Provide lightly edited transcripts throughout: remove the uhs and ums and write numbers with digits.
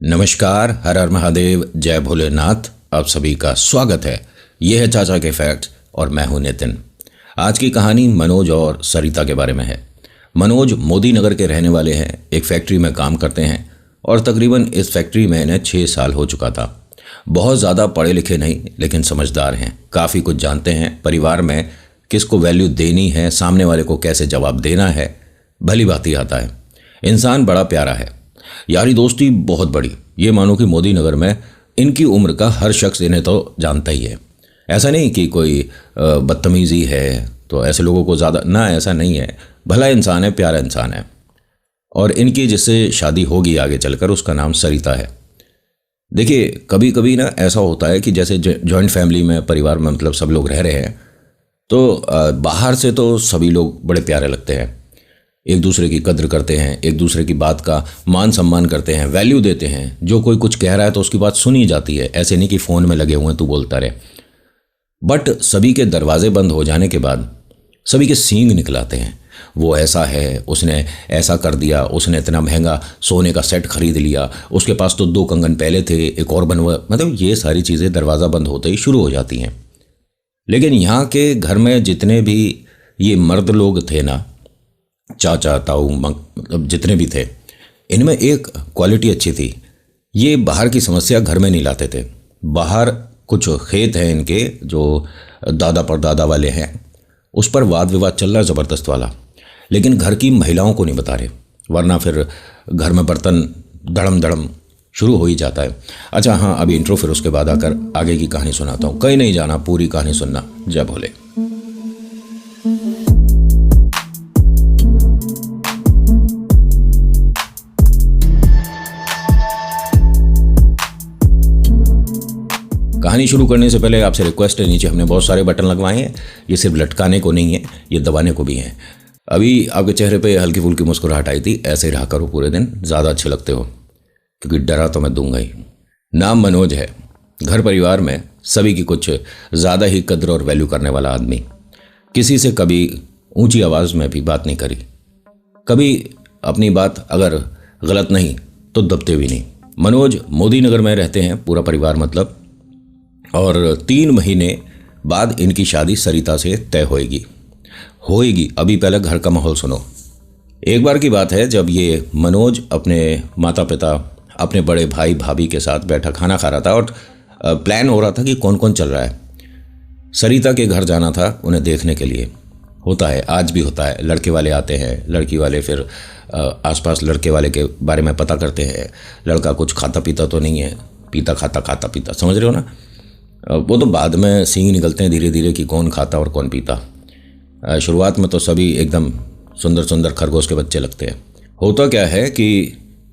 नमस्कार, हर हर महादेव, जय भोलेनाथ। आप सभी का स्वागत है। यह है चाचा के फैक्ट्स और मैं हूं नितिन। आज की कहानी मनोज और सरिता के बारे में है। मनोज मोदी नगर के रहने वाले हैं, एक फैक्ट्री में काम करते हैं और तकरीबन इस फैक्ट्री में इन्हें 6 साल हो चुका था। बहुत ज़्यादा पढ़े लिखे नहीं, लेकिन समझदार हैं, काफ़ी कुछ जानते हैं। परिवार में किसको वैल्यू देनी है, सामने वाले को कैसे जवाब देना है, भली भांति आता है। इंसान बड़ा प्यारा है, यारी दोस्ती बहुत बड़ी। ये मानो कि मोदी नगर में इनकी उम्र का हर शख्स इन्हें तो जानता ही है। ऐसा नहीं कि कोई बदतमीज़ी है तो ऐसे लोगों को ज़्यादा ना, ऐसा नहीं है। भला इंसान है, प्यारा इंसान है। और इनकी जिससे शादी होगी आगे चलकर, उसका नाम सरिता है। देखिए, कभी कभी ना ऐसा होता है कि जैसे जॉइंट फैमिली में, परिवार में मतलब सब लोग रह रहे हैं, तो बाहर से तो सभी लोग बड़े प्यारे लगते हैं, एक दूसरे की कद्र करते हैं, एक दूसरे की बात का मान सम्मान करते हैं, वैल्यू देते हैं। जो कोई कुछ कह रहा है तो उसकी बात सुनी जाती है, ऐसे नहीं कि फ़ोन में लगे हुए हैं तू बोलता रहे। बट सभी के दरवाजे बंद हो जाने के बाद सभी के सींग निकलाते हैं। वो ऐसा है, उसने ऐसा कर दिया, उसने इतना महंगा सोने का सेट खरीद लिया, उसके पास तो 2 कंगन पहले थे, एक और बनवा, मतलब ये सारी चीज़ें दरवाज़ा बंद होते ही शुरू हो जाती हैं। लेकिन यहाँ के घर में जितने भी ये मर्द लोग थे ना, चाचा ताऊ मतलब जितने भी थे, इनमें एक क्वालिटी अच्छी थी। ये बाहर की समस्या घर में नहीं लाते थे। बाहर कुछ खेत हैं इनके जो दादा परदादा वाले हैं, उस पर वाद विवाद चल रहा है ज़बरदस्त वाला, लेकिन घर की महिलाओं को नहीं बता रहे, वरना फिर घर में बर्तन धड़म धड़म शुरू हो ही जाता है। अच्छा हाँ, अभी इंट्रो, फिर उसके बाद आकर आगे की कहानी सुनाता हूँ। कहीं नहीं जाना, पूरी कहानी सुनना। जय भोले। कहानी शुरू करने से पहले आपसे रिक्वेस्ट है, नीचे हमने बहुत सारे बटन लगवाए हैं। ये सिर्फ लटकाने को नहीं है, ये दबाने को भी हैं। अभी आपके चेहरे पे हल्की फुल्की मुस्कुराहट आई थी, ऐसे ही रहा करो पूरे दिन, ज़्यादा अच्छे लगते हो, क्योंकि डरा तो मैं दूंगा ही। नाम मनोज है, घर परिवार में सभी की कुछ ज़्यादा ही कद्र और वैल्यू करने वाला आदमी। किसी से कभी ऊँची आवाज़ में भी बात नहीं करी, कभी अपनी बात अगर गलत नहीं तो दबते भी नहीं। मनोज मोदी नगर में रहते हैं, पूरा परिवार मतलब, और 3 महीने बाद इनकी शादी सरिता से तय होएगी। अभी पहले घर का माहौल सुनो। एक बार की बात है, जब ये मनोज अपने माता पिता, अपने बड़े भाई भाभी के साथ बैठा खाना खा रहा था और प्लान हो रहा था कि कौन कौन चल रहा है। सरिता के घर जाना था उन्हें देखने के लिए। होता है, आज भी होता है, लड़के वाले आते हैं, लड़की वाले फिर आसपास लड़के वाले के बारे में पता करते हैं। लड़का कुछ खाता पीता तो नहीं है, पीता खाता पीता, समझ रहे हो ना। वो तो बाद में सींग निकलते हैं धीरे धीरे कि कौन खाता और कौन पीता। शुरुआत में तो सभी एकदम सुंदर सुंदर खरगोश के बच्चे लगते हैं। होता क्या है कि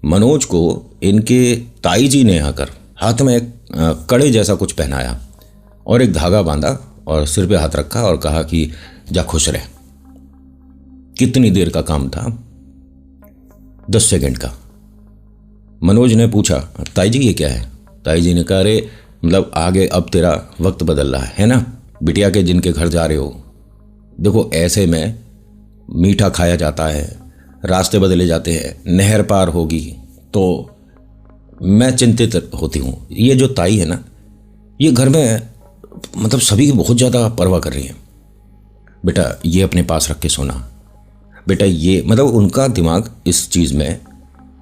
मनोज को इनके ताई जी ने आकर हाथ में एक कड़े जैसा कुछ पहनाया और एक धागा बांधा और सिर पे हाथ रखा और कहा कि जा खुश रह। कितनी देर का काम था? 10 सेकंड का। मनोज ने पूछा, ताई जी ये क्या है? ताई जी ने कहा, अरे मतलब आगे अब तेरा वक्त बदल रहा है ना, बिटिया के जिनके घर जा रहे हो। देखो, ऐसे में मीठा खाया जाता है, रास्ते बदले जाते हैं, नहर पार होगी तो मैं चिंतित होती हूँ। ये जो ताई है ना, ये घर में मतलब सभी की बहुत ज़्यादा परवाह कर रही है। बेटा ये अपने पास रख के सोना, बेटा ये, मतलब उनका दिमाग इस चीज़ में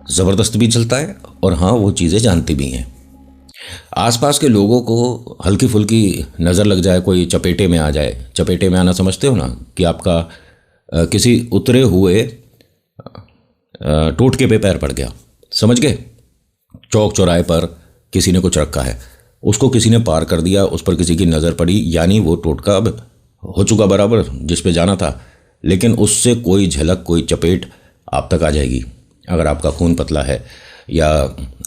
ज़बरदस्त भी चलता है और हाँ, वो चीज़ें जानती भी हैं। आसपास के लोगों को हल्की फुल्की नज़र लग जाए, कोई चपेटे में आ जाए। चपेटे में आना समझते हो ना, कि आपका किसी उतरे हुए टोटके पे पैर पड़ गया, समझ गए। चौक चौराहे पर किसी ने कुछ रखा है, उसको किसी ने पार कर दिया, उस पर किसी की नज़र पड़ी, यानी वो टोटका अब हो चुका बराबर जिस पे जाना था। लेकिन उससे कोई झलक, कोई चपेट आप तक आ जाएगी। अगर आपका खून पतला है या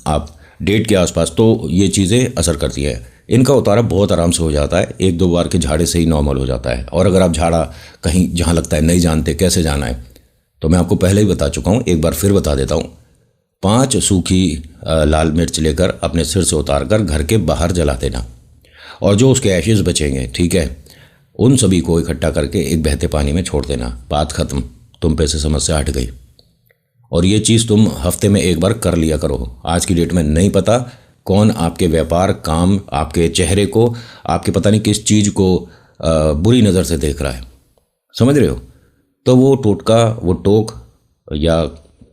आप डेट के आसपास, तो ये चीज़ें असर करती है। इनका उतारा बहुत आराम से हो जाता है, 1-2 बार के झाड़े से ही नॉर्मल हो जाता है। और अगर आप झाड़ा कहीं जहाँ लगता है नहीं जानते कैसे जाना है, तो मैं आपको पहले ही बता चुका हूँ, एक बार फिर बता देता हूँ। 5 सूखी लाल मिर्च लेकर अपने सिर से उतार कर घर के बाहर जला देना, और जो उसके एशेज़ बचेंगे, ठीक है, उन सभी को इकट्ठा करके एक बहते पानी में छोड़ देना। बात ख़त्म, तुम पे से समस्या हट गई। और ये चीज़ तुम हफ्ते में एक बार कर लिया करो। आज की डेट में नहीं पता कौन आपके व्यापार, काम, आपके चेहरे को, आपके पता नहीं किस चीज़ को बुरी नज़र से देख रहा है। समझ रहे हो? तो वो टोटका, वो टोक या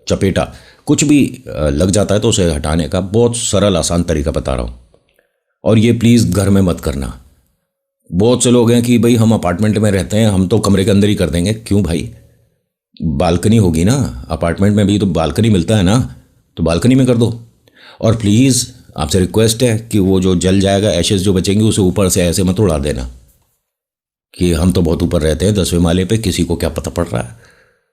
चपेटा कुछ भी लग जाता है तो उसे हटाने का बहुत सरल आसान तरीका बता रहा हूँ। और ये प्लीज़ घर में मत करना। बहुत से लोग हैं कि भाई हम अपार्टमेंट में रहते हैं, हम तो कमरे के अंदर ही कर देंगे। क्यों भाई? बालकनी होगी ना, अपार्टमेंट में भी तो बालकनी मिलता है ना, तो बालकनी में कर दो। और प्लीज़ आपसे रिक्वेस्ट है कि वो जो जल जाएगा, एशेस जो बचेंगे, उसे ऊपर से ऐसे मत उड़ा देना कि हम तो बहुत ऊपर रहते हैं 10वें माले पे, किसी को क्या पता पड़ रहा है।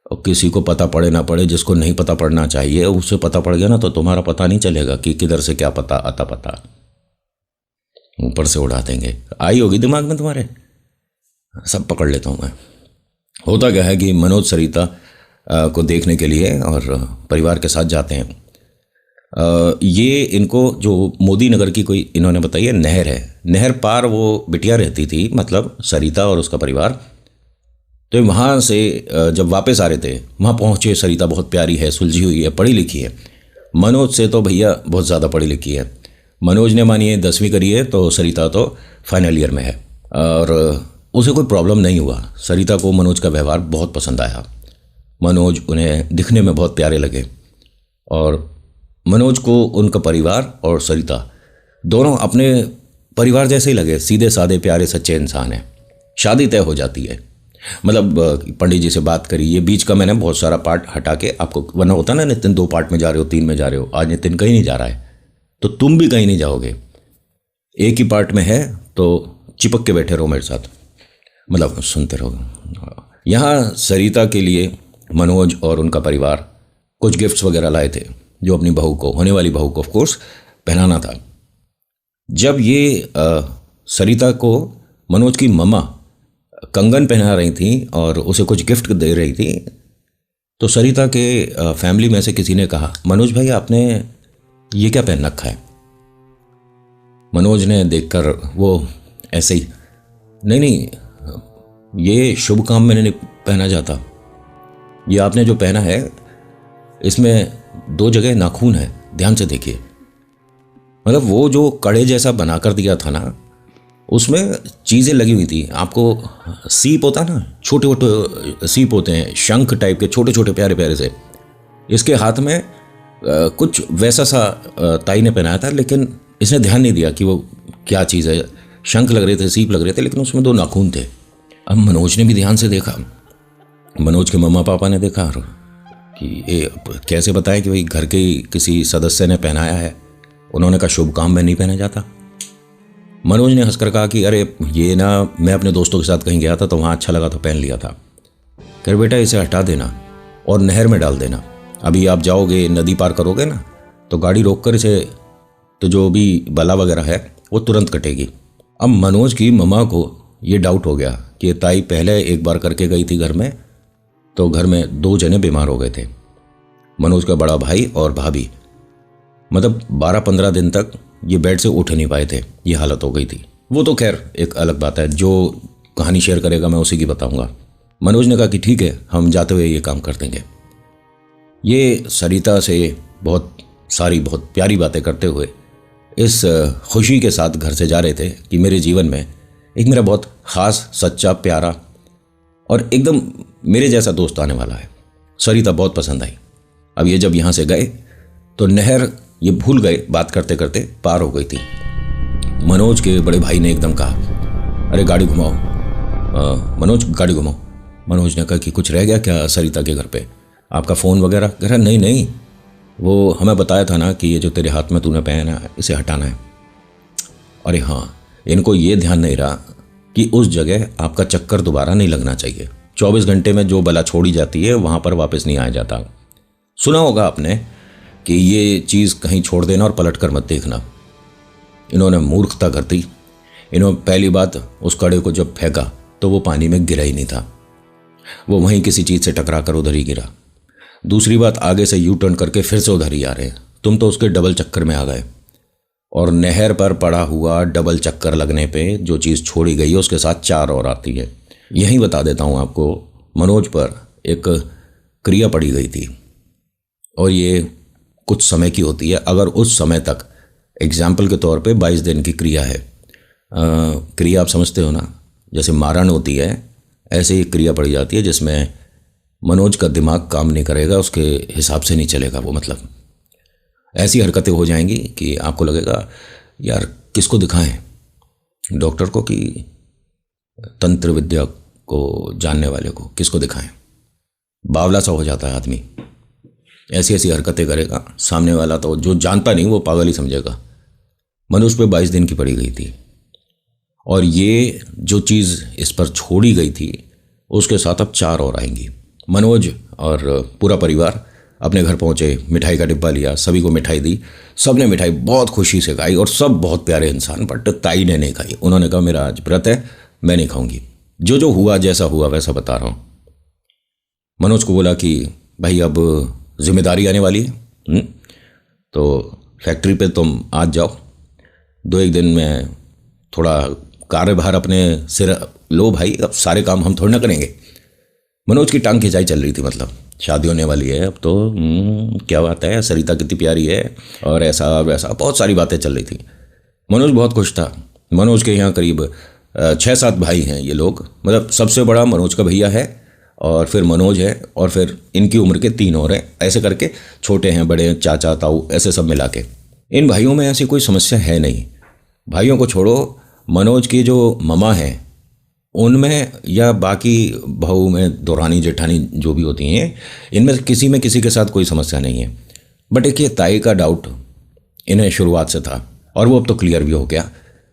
और किसी को पता पड़े ना पड़े, जिसको नहीं पता पड़ना चाहिए उससे पता पड़ गया ना तो तुम्हारा पता नहीं चलेगा कि किधर से क्या पता आता, पता ऊपर से उड़ा देंगे। आई होगी दिमाग में तुम्हारे, सब पकड़ लेता हूँ मैं। होता क्या है कि मनोज सरिता को देखने के लिए और परिवार के साथ जाते हैं। ये इनको जो मोदी नगर की कोई इन्होंने बताई है नहर है, नहर पार वो बिटिया रहती थी, मतलब सरिता और उसका परिवार। तो वहाँ से जब वापस आ रहे थे, वहाँ पहुँचे। सरिता बहुत प्यारी है, सुलझी हुई है, पढ़ी लिखी है। मनोज से तो भैया बहुत ज़्यादा पढ़ी लिखी है। मनोज ने मानिए 10वीं करी है, तो सरिता तो फाइनल ईयर में है। और उसे कोई प्रॉब्लम नहीं हुआ। सरिता को मनोज का व्यवहार बहुत पसंद आया। मनोज उन्हें दिखने में बहुत प्यारे लगे और मनोज को उनका परिवार और सरिता दोनों अपने परिवार जैसे ही लगे। सीधे साधे प्यारे सच्चे इंसान हैं। शादी तय हो जाती है। मतलब पंडित जी से बात करी। ये बीच का मैंने बहुत सारा पार्ट हटा के आपको, वरना होता ना नितिन 2 पार्ट में जा रहे हो, 3 में जा रहे हो। आज नितिन कहीं नहीं जा रहा है तो तुम भी कहीं नहीं जाओगे। एक ही पार्ट में है तो चिपक के बैठे रहो मेरे साथ, मतलब सुनते रहो। यहाँ सरिता के लिए मनोज और उनका परिवार कुछ गिफ्ट्स वगैरह लाए थे जो अपनी बहू को, होने वाली बहू को ऑफ कोर्स पहनाना था। जब ये सरिता को मनोज की मम्मा कंगन पहना रही थी और उसे कुछ गिफ्ट दे रही थी, तो सरिता के फैमिली में से किसी ने कहा, मनोज भाई आपने ये क्या पहन रखा है? मनोज ने देखकर वो ऐसे ही, नहीं, ये शुभ काम में नहीं पहना जाता। ये आपने जो पहना है इसमें 2 जगह नाखून है, ध्यान से देखिए। मतलब वो जो कड़े जैसा बना कर दिया था ना, उसमें चीज़ें लगी हुई थी। आपको सीप होता ना, छोटे छोटे सीप होते हैं, शंख टाइप के, छोटे छोटे प्यारे प्यारे से। इसके हाथ में कुछ वैसा सा ताई ने पहनाया था, लेकिन इसने ध्यान नहीं दिया कि वो क्या चीज़ है। शंख लग रहे थे, सीप लग रहे थे, लेकिन उसमें 2 नाखून थे। अब मनोज ने भी ध्यान से देखा, मनोज के मम्मा पापा ने देखा कि ये कैसे बताएं कि भाई घर के किसी सदस्य ने पहनाया है। उन्होंने कहा शुभ काम में नहीं पहना जाता। मनोज ने हंसकर कहा कि अरे ये ना, मैं अपने दोस्तों के साथ कहीं गया था तो वहाँ अच्छा लगा तो पहन लिया था। कह बेटा इसे हटा देना और नहर में डाल देना। अभी आप जाओगे, नदी पार करोगे ना, तो गाड़ी रोक कर इसे, तो जो भी बला वगैरह है वो तुरंत कटेगी। अब मनोज की मम्मा को ये डाउट हो गया कि ताई पहले एक बार करके गई थी घर में, तो घर में 2 जने बीमार हो गए थे, मनोज का बड़ा भाई और भाभी। मतलब 12-15 दिन तक ये बेड से उठ नहीं पाए थे, ये हालत हो गई थी। वो तो खैर एक अलग बात है, जो कहानी शेयर करेगा मैं उसी की बताऊंगा। मनोज ने कहा कि ठीक है, हम जाते हुए ये काम कर देंगे। ये सरिता से बहुत सारी बहुत प्यारी बातें करते हुए इस खुशी के साथ घर से जा रहे थे कि मेरे जीवन में एक मेरा बहुत ख़ास, सच्चा, प्यारा और एकदम मेरे जैसा दोस्त आने वाला है। सरिता बहुत पसंद आई। अब ये जब यहाँ से गए तो नहर ये भूल गए, बात करते करते पार हो गई थी। मनोज के बड़े भाई ने एकदम कहा, अरे गाड़ी घुमाओ, मनोज गाड़ी घुमाओ। मनोज ने कहा कि कुछ रह गया क्या सरिता के घर पे, आपका फ़ोन वगैरह? कह रहा नहीं, वो हमें बताया था ना कि ये जो तेरे हाथ में तूने पहना है इसे हटाना है। अरे हाँ, इनको ये ध्यान नहीं रहा कि उस जगह आपका चक्कर दोबारा नहीं लगना चाहिए। 24 घंटे में जो बला छोड़ी जाती है वहाँ पर वापस नहीं आया जाता। सुना होगा आपने कि ये चीज़ कहीं छोड़ देना और पलट कर मत देखना। इन्होंने मूर्खता कर दी। इन्होंने पहली बात, उस कड़े को जब फेंका तो वो पानी में गिरा ही नहीं था, वो वहीं किसी चीज़ से टकरा कर उधर ही गिरा। दूसरी बात, आगे से यू टर्न करके फिर से उधर ही आ रहे हैं। तुम तो उसके डबल चक्कर में आ गए। और नहर पर पड़ा हुआ डबल चक्कर लगने पे जो चीज़ छोड़ी गई है उसके साथ 4 और आती है। यहीं बता देता हूँ आपको, मनोज पर एक क्रिया पड़ी गई थी। और ये कुछ समय की होती है। अगर उस समय तक, एग्जाम्पल के तौर पे 22 दिन की क्रिया है, क्रिया आप समझते हो ना, जैसे मारण होती है ऐसे ही क्रिया पड़ी जाती है जिसमें मनोज का दिमाग काम नहीं करेगा, उसके हिसाब से नहीं चलेगा वो, मतलब ऐसी हरकतें हो जाएंगी कि आपको लगेगा यार किसको दिखाएं, डॉक्टर को कि तंत्र विद्या को जानने वाले को, किसको दिखाएं। बावला सा हो जाता है आदमी, ऐसी ऐसी हरकतें करेगा, सामने वाला तो जो जानता नहीं वो पागल ही समझेगा। मनोज पे 22 दिन की पड़ी गई थी, और ये जो चीज़ इस पर छोड़ी गई थी उसके साथ अब 4 और आएंगी। मनोज और पूरा परिवार अपने घर पहुंचे, मिठाई का डिब्बा लिया, सभी को मिठाई दी, सब ने मिठाई बहुत खुशी से खाई, और सब बहुत प्यारे इंसान, बट ताई ने नहीं खाई। उन्होंने कहा मेरा आज व्रत है, मैं नहीं खाऊंगी। जो जो हुआ, जैसा हुआ वैसा बता रहा हूँ। मनोज को बोला कि भाई अब जिम्मेदारी आने वाली है, तो फैक्ट्री पे तुम आज जाओ, 2-1 दिन में थोड़ा कार्यभार अपने सिर लो भाई, अब सारे काम हम थोड़ी ना करेंगे। मनोज की टांग खिंचाई चल रही थी, मतलब शादी होने वाली है अब तो, क्या बात है, सरिता कितनी प्यारी है, और ऐसा वैसा बहुत सारी बातें चल रही थी। मनोज बहुत खुश था। मनोज के यहाँ करीब 6-7 भाई हैं ये लोग, मतलब सबसे बड़ा मनोज का भैया है, और फिर मनोज है, और फिर इनकी उम्र के 3 और हैं, ऐसे करके छोटे हैं, बड़े हैं, चाचा ताऊ, ऐसे सब मिला के। इन भाइयों में ऐसी कोई समस्या है नहीं। भाइयों को छोड़ो, मनोज की जो ममा हैं उनमें या बाकी बहू में, दौरानी जेठानी जो भी होती हैं, इनमें किसी में किसी के साथ कोई समस्या नहीं है। बट एक ये ताई का डाउट इन्हें शुरुआत से था, और वो अब तो क्लियर भी हो गया,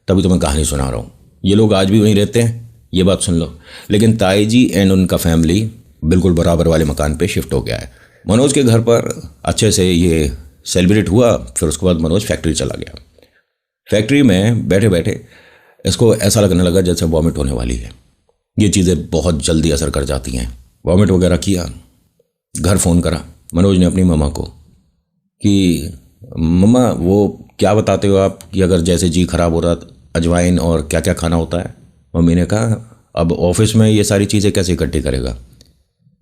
तभी तो मैं कहानी सुना रहा हूँ। ये लोग आज भी वहीं रहते हैं, ये बात सुन लो, लेकिन ताई जी एंड उनका फैमिली बिल्कुल बराबर वाले मकान पे शिफ्ट हो गया है। मनोज के घर पर अच्छे से ये सेलिब्रेट हुआ, फिर उसके बाद मनोज फैक्ट्री चला गया। फैक्ट्री में बैठे बैठे इसको ऐसा लगने लगा जैसे वॉमिट होने वाली है। ये चीज़ें बहुत जल्दी असर कर जाती हैं। वॉमिट वगैरह किया, घर फ़ोन करा मनोज ने अपनी मम्मा को कि मम्मा वो क्या बताते हो आप कि अगर जैसे जी खराब हो रहा, अजवाइन और क्या क्या खाना होता है। मम्मी ने कहा अब ऑफिस में ये सारी चीज़ें कैसे इकट्ठी करेगा,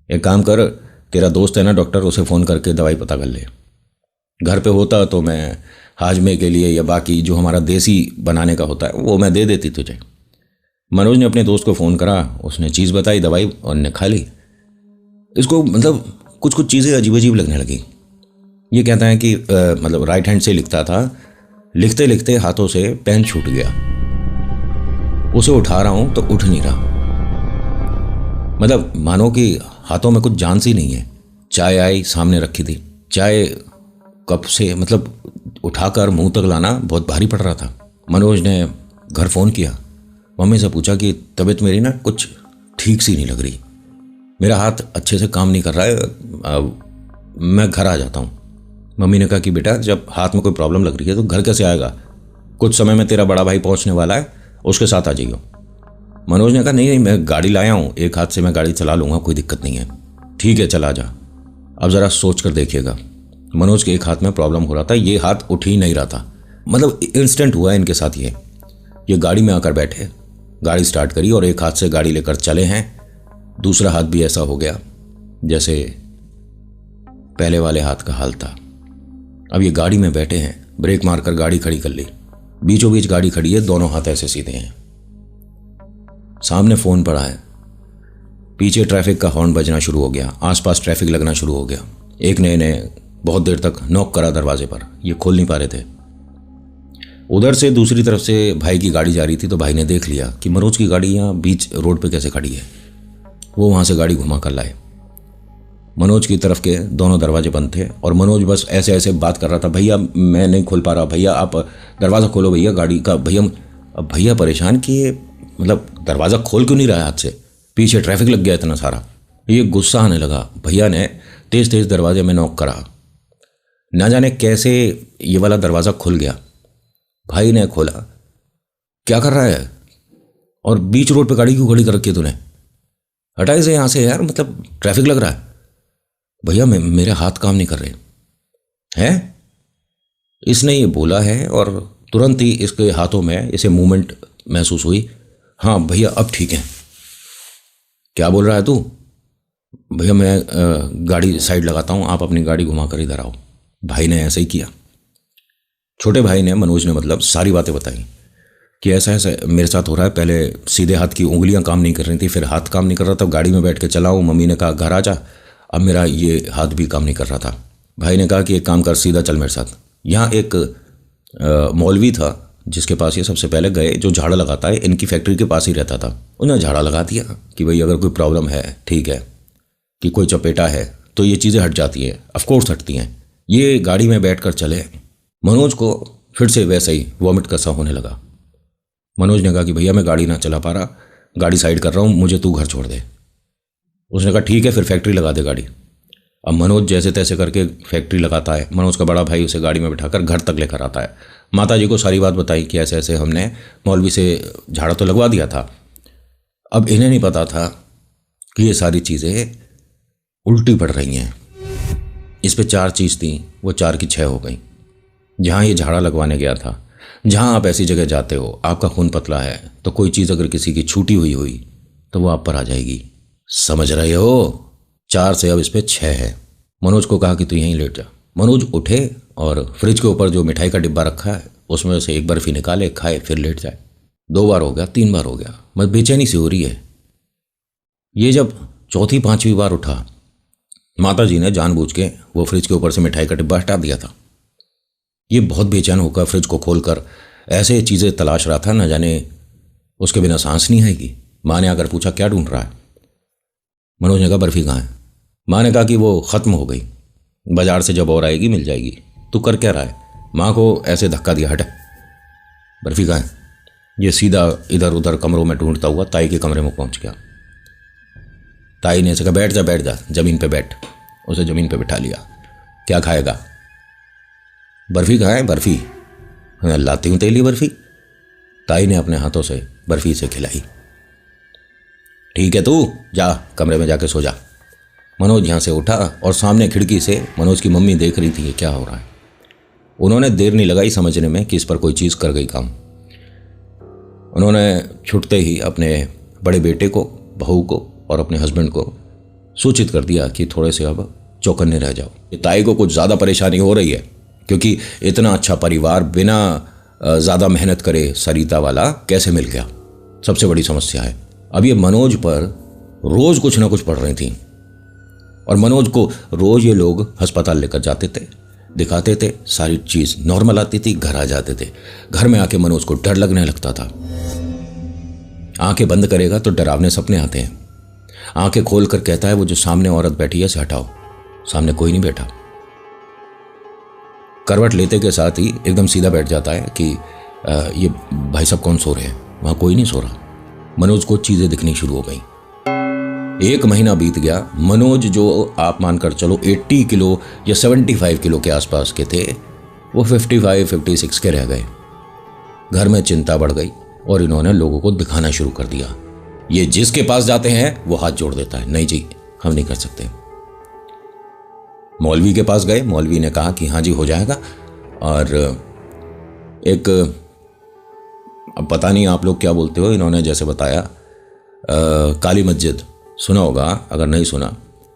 एक काम कर, तेरा दोस्त है ना डॉक्टर, उसे फ़ोन करके दवाई पता कर ले। घर पे होता तो मैं हाजमे के लिए या बाकी जो हमारा देसी बनाने का होता है वो मैं दे देती तुझे। मनोज ने अपने दोस्त को फ़ोन करा, उसने चीज़ बताई, दवाई, और ने खा ली। इसको मतलब कुछ कुछ चीज़ें अजीब अजीब लगने लगी। ये कहता है कि मतलब राइट हैंड से लिखता था, लिखते लिखते हाथों से पेन छूट गया, उसे उठा रहा हूँ तो उठ नहीं रहा, मतलब मानो कि हाथों में कुछ जान सी नहीं है। चाय आई, सामने रखी थी, चाय कप से मतलब उठाकर मुंह तक लाना बहुत भारी पड़ रहा था। मनोज ने घर फ़ोन किया, मम्मी से पूछा कि तबीयत मेरी ना कुछ ठीक सी नहीं लग रही, मेरा हाथ अच्छे से काम नहीं कर रहा है, मैं घर आ जाता हूँ। मम्मी ने कहा कि बेटा जब हाथ में कोई प्रॉब्लम लग रही है तो घर कैसे आएगा, कुछ समय में तेरा बड़ा भाई पहुँचने वाला है, उसके साथ आ जाइयो। मनोज ने कहा नहीं नहीं, मैं गाड़ी लाया हूँ, एक हाथ से मैं गाड़ी चला लूँगा, कोई दिक्कत नहीं है। ठीक है चला जा, अब ज़रा सोच कर देखिएगा। मनोज के एक हाथ में प्रॉब्लम हो रहा था, ये हाथ उठ ही नहीं रहा था, मतलब इंस्टेंट हुआ इनके साथ। ये गाड़ी में आकर बैठे, गाड़ी स्टार्ट करी और एक हाथ से गाड़ी लेकर चले हैं, दूसरा हाथ भी ऐसा हो गया जैसे पहले वाले हाथ का हाल था। अब ये गाड़ी में बैठे हैं, ब्रेक मारकर गाड़ी खड़ी कर ली, बीचों बीच गाड़ी खड़ी है, दोनों हाथ ऐसे सीधे हैं, सामने फ़ोन पड़ा है, पीछे ट्रैफिक का हॉर्न बजना शुरू हो गया, आसपास ट्रैफिक लगना शुरू हो गया। एक ने बहुत देर तक नॉक करा दरवाजे पर, ये खोल नहीं पा रहे थे। उधर से दूसरी तरफ से भाई की गाड़ी जा रही थी, तो भाई ने देख लिया कि मनोज की गाड़ी यहाँ बीच रोड पे कैसे खड़ी है। वो वहाँ से गाड़ी घुमा कर लाए। मनोज की तरफ के दोनों दरवाजे बंद थे और मनोज बस ऐसे ऐसे बात कर रहा था, भैया मैं नहीं खोल पा रहा, भैया आप दरवाज़ा खोलो भैया गाड़ी का, भैया। अब भैया परेशान किए, मतलब दरवाज़ा खोल क्यों नहीं रहा हाथ से, पीछे ट्रैफिक लग गया इतना सारा। ये गुस्सा आने लगा। भैया ने तेज़ तेज़ दरवाजे में नॉक करा, ना जाने कैसे ये वाला दरवाज़ा खुल गया। भाई ने खोला, क्या कर रहा है और बीच रोड पे गाड़ी क्यों खड़ी कर रखी है तूने, हटा इसे यहाँ से यार, मतलब ट्रैफिक लग रहा है। भैया मेरे हाथ काम नहीं कर रहे हैं, इसने ये बोला है और तुरंत ही इसके हाथों में इसे मूवमेंट महसूस हुई। हाँ भैया अब ठीक है। क्या बोल रहा है तू, भैया मैं गाड़ी साइड लगाता हूँ, आप अपनी गाड़ी घुमा कर इधर आओ। भाई ने ऐसे ही किया। छोटे भाई ने, मनोज ने मतलब सारी बातें बताई कि ऐसा ऐसा मेरे साथ हो रहा है। पहले सीधे हाथ की उंगलियां काम नहीं कर रही थी, फिर हाथ काम नहीं कर रहा था, गाड़ी में बैठ के चलाऊँ, मम्मी ने कहा घर आ जा, अब मेरा ये हाथ भी काम नहीं कर रहा था। भाई ने कहा कि एक काम कर, सीधा चल मेरे साथ। यहाँ एक मौलवी था जिसके पास ये सबसे पहले गए, जो झाड़ा लगाता है, इनकी फैक्ट्री के पास ही रहता था। उन्होंने झाड़ा लगा दिया कि भाई अगर कोई प्रॉब्लम है, ठीक है, कि कोई चपेटा है तो ये चीज़ें हट जाती हैं, ऑफकोर्स हटती हैं। ये गाड़ी में बैठ कर चले। मनोज को फिर से वैसे ही वॉमिट का सा होने लगा। मनोज ने कहा कि भैया मैं गाड़ी ना चला पा रहा, गाड़ी साइड कर रहा हूँ, मुझे तू घर छोड़ दे। उसने कहा ठीक है, फिर फैक्ट्री लगा दे गाड़ी। अब मनोज जैसे तैसे करके फैक्ट्री लगाता है। मनोज का बड़ा भाई उसे गाड़ी में बिठाकर घर तक लेकर आता है। माता जी को सारी बात बताई कि ऐसे ऐसे हमने मौलवी से झाड़ा तो लगवा दिया था। अब इन्हें नहीं पता था कि ये सारी चीज़ें उल्टी पड़ रही हैं। इस पे 4 चीज़ थी, वो 4 की 6 हो गई। जहाँ ये झाड़ा लगवाने गया था, जहाँ आप ऐसी जगह जाते हो, आपका खून पतला है, तो कोई चीज़ अगर किसी की छूटी हुई तो वो आप पर आ जाएगी। समझ रहे हो? 4 से अब इस पे 6 है। मनोज को कहा कि तू यहीं लेट जा। मनोज उठे और फ्रिज के ऊपर जो मिठाई का डिब्बा रखा है उसमें से एक बर्फी निकाले, खाए, फिर लेट जाए। 2 बार हो गया, 3 बार हो गया, बस बेचैनी सी हो रही है। ये जब चौथी 5वीं बार उठा, माता जी ने जानबूझ के वो फ्रिज के ऊपर से मिठाई का डिब्बा हटा दिया था। ये बहुत बेचैन होकर फ्रिज को खोलकर ऐसे चीज़ें तलाश रहा था, न जाने उसके बिना सांस नहीं आएगी। माँ ने आकर पूछा क्या ढूंढ रहा है? मनोज ने कहा बर्फी कहाँ है? माँ ने कहा कि वो ख़त्म हो गई, बाजार से जब और आएगी मिल जाएगी। तू कर क्या रहा है? माँ को ऐसे धक्का दिया, हट, बर्फी कहाँ है? ये सीधा इधर उधर कमरों में ढूंढता हुआ ताई के कमरे में पहुंच गया। ताई ने ऐसे कहा बैठ जा, ज़मीन पे बैठ। उसे ज़मीन पे बिठा लिया। क्या खाएगा? बर्फी कहाँ है? बर्फी लाती हूँ तेली बर्फी। ताई ने अपने हाथों से बर्फी से खिलाई। ठीक है, तू जा कमरे में जाके सो जा। मनोज यहाँ से उठा और सामने खिड़की से मनोज की मम्मी देख रही थी कि क्या हो रहा है। उन्होंने देर नहीं लगाई समझने में कि इस पर कोई चीज़ कर गई काम। उन्होंने छुटते ही अपने बड़े बेटे को, बहू को और अपने हस्बैंड को सूचित कर दिया कि थोड़े से अब चौकन्ने रह जाओ। ताई को कुछ ज़्यादा परेशानी हो रही है, क्योंकि इतना अच्छा परिवार बिना ज़्यादा मेहनत करे सरिता वाला कैसे मिल गया, सबसे बड़ी समस्या है। अब ये मनोज पर रोज़ कुछ ना कुछ पड़ रही थी और मनोज को रोज़ ये लोग अस्पताल लेकर जाते थे, दिखाते थे, सारी चीज़ नॉर्मल आती थी, घर आ जाते थे। घर में आके मनोज को डर लगने लगता था। आंखें बंद करेगा तो डरावने सपने आते हैं। आंखें खोल कर कहता है वो जो सामने औरत बैठी है से हटाओ, सामने कोई नहीं बैठा। करवट लेते के साथ ही एकदम सीधा बैठ जाता है कि ये भाई साहब कौन सो रहे हैं? वहाँ कोई नहीं सो रहा। मनोज को चीज़ें दिखनी शुरू हो गई। 1 महीना बीत गया। मनोज जो आप मानकर चलो 80 किलो या 75 किलो के आसपास के थे, वो 55-56 के रह गए। घर में चिंता बढ़ गई और इन्होंने लोगों को दिखाना शुरू कर दिया। ये जिसके पास जाते हैं वो हाथ जोड़ देता है, नहीं जी हम नहीं कर सकते। मौलवी के पास गए, मौलवी ने कहा कि हाँ जी हो जाएगा। और एक, अब पता नहीं आप लोग क्या बोलते हो, इन्होंने जैसे बताया काली मस्जिद सुना होगा, अगर नहीं सुना,